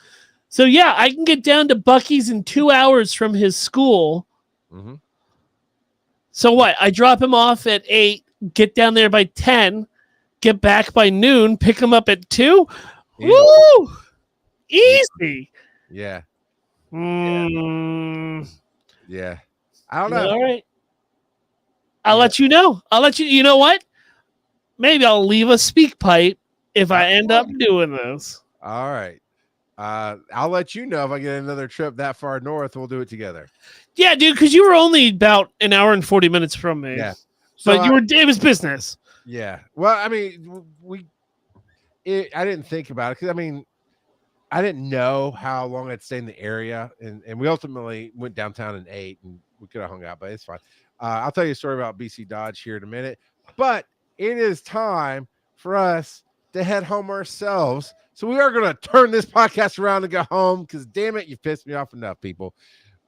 Speaker 2: So, yeah, I can get down to Buc-ee's in 2 hours from his school.
Speaker 1: Mm-hmm.
Speaker 2: So what? I drop him off at 8, get down there by 10, get back by noon, pick him up at 2.
Speaker 1: Easy.
Speaker 2: Woo! Easy.
Speaker 1: Yeah.
Speaker 2: Yeah.
Speaker 1: I don't know.
Speaker 2: All right. I'll let you know. You know what? Maybe I'll leave a speak pipe if I end up doing this.
Speaker 1: All right. I'll let you know if I get another trip that far north. We'll do it together. Yeah,
Speaker 2: dude, because you were only about an hour and 40 minutes from me.
Speaker 1: Yeah.
Speaker 2: So, but it was business.
Speaker 1: Yeah. Well, I mean, I didn't think about it because, I mean, I didn't know how long I'd stay in the area. And we ultimately went downtown and ate, and we could have hung out, but it's fine. I'll tell you a story about BC Dodge here in a minute. But it is time for us to head home ourselves. So we are going to turn this podcast around and go home because, damn it, you pissed me off enough, people.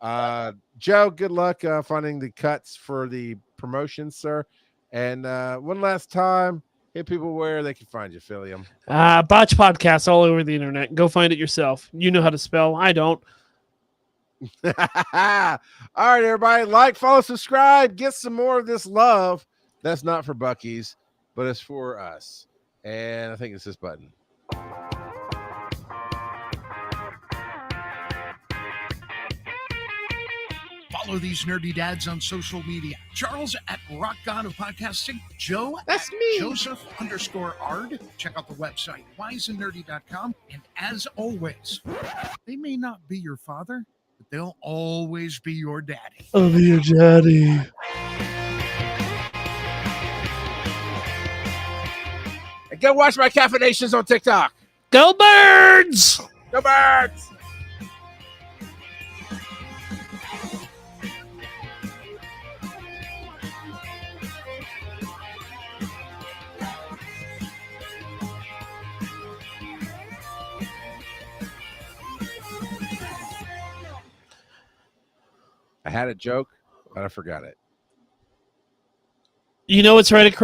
Speaker 1: Joe, good luck finding the cuts for the promotions, sir. And one last time, hit people where they can find you, Philium.
Speaker 2: Botch Podcast all over the internet. Go find it yourself. You know how to spell. I don't.
Speaker 1: All right, everybody. Like, follow, subscribe. Get some more of this love. That's not for Buc-ee's, but it's for us. And I think it's this button.
Speaker 5: Follow these nerdy dads on social media. Charles at Rock God of Podcasting. Joe
Speaker 1: That's
Speaker 5: at
Speaker 1: me.
Speaker 5: Joseph_Ard. Check out the website, wiseandnerdy.com. And as always, they may not be your father, but they'll always be your daddy.
Speaker 2: I'll be your daddy.
Speaker 1: And go watch my caffeinations on TikTok.
Speaker 2: Go Birds!
Speaker 1: Go Birds! I had a joke, but I forgot it.
Speaker 2: You know it's right across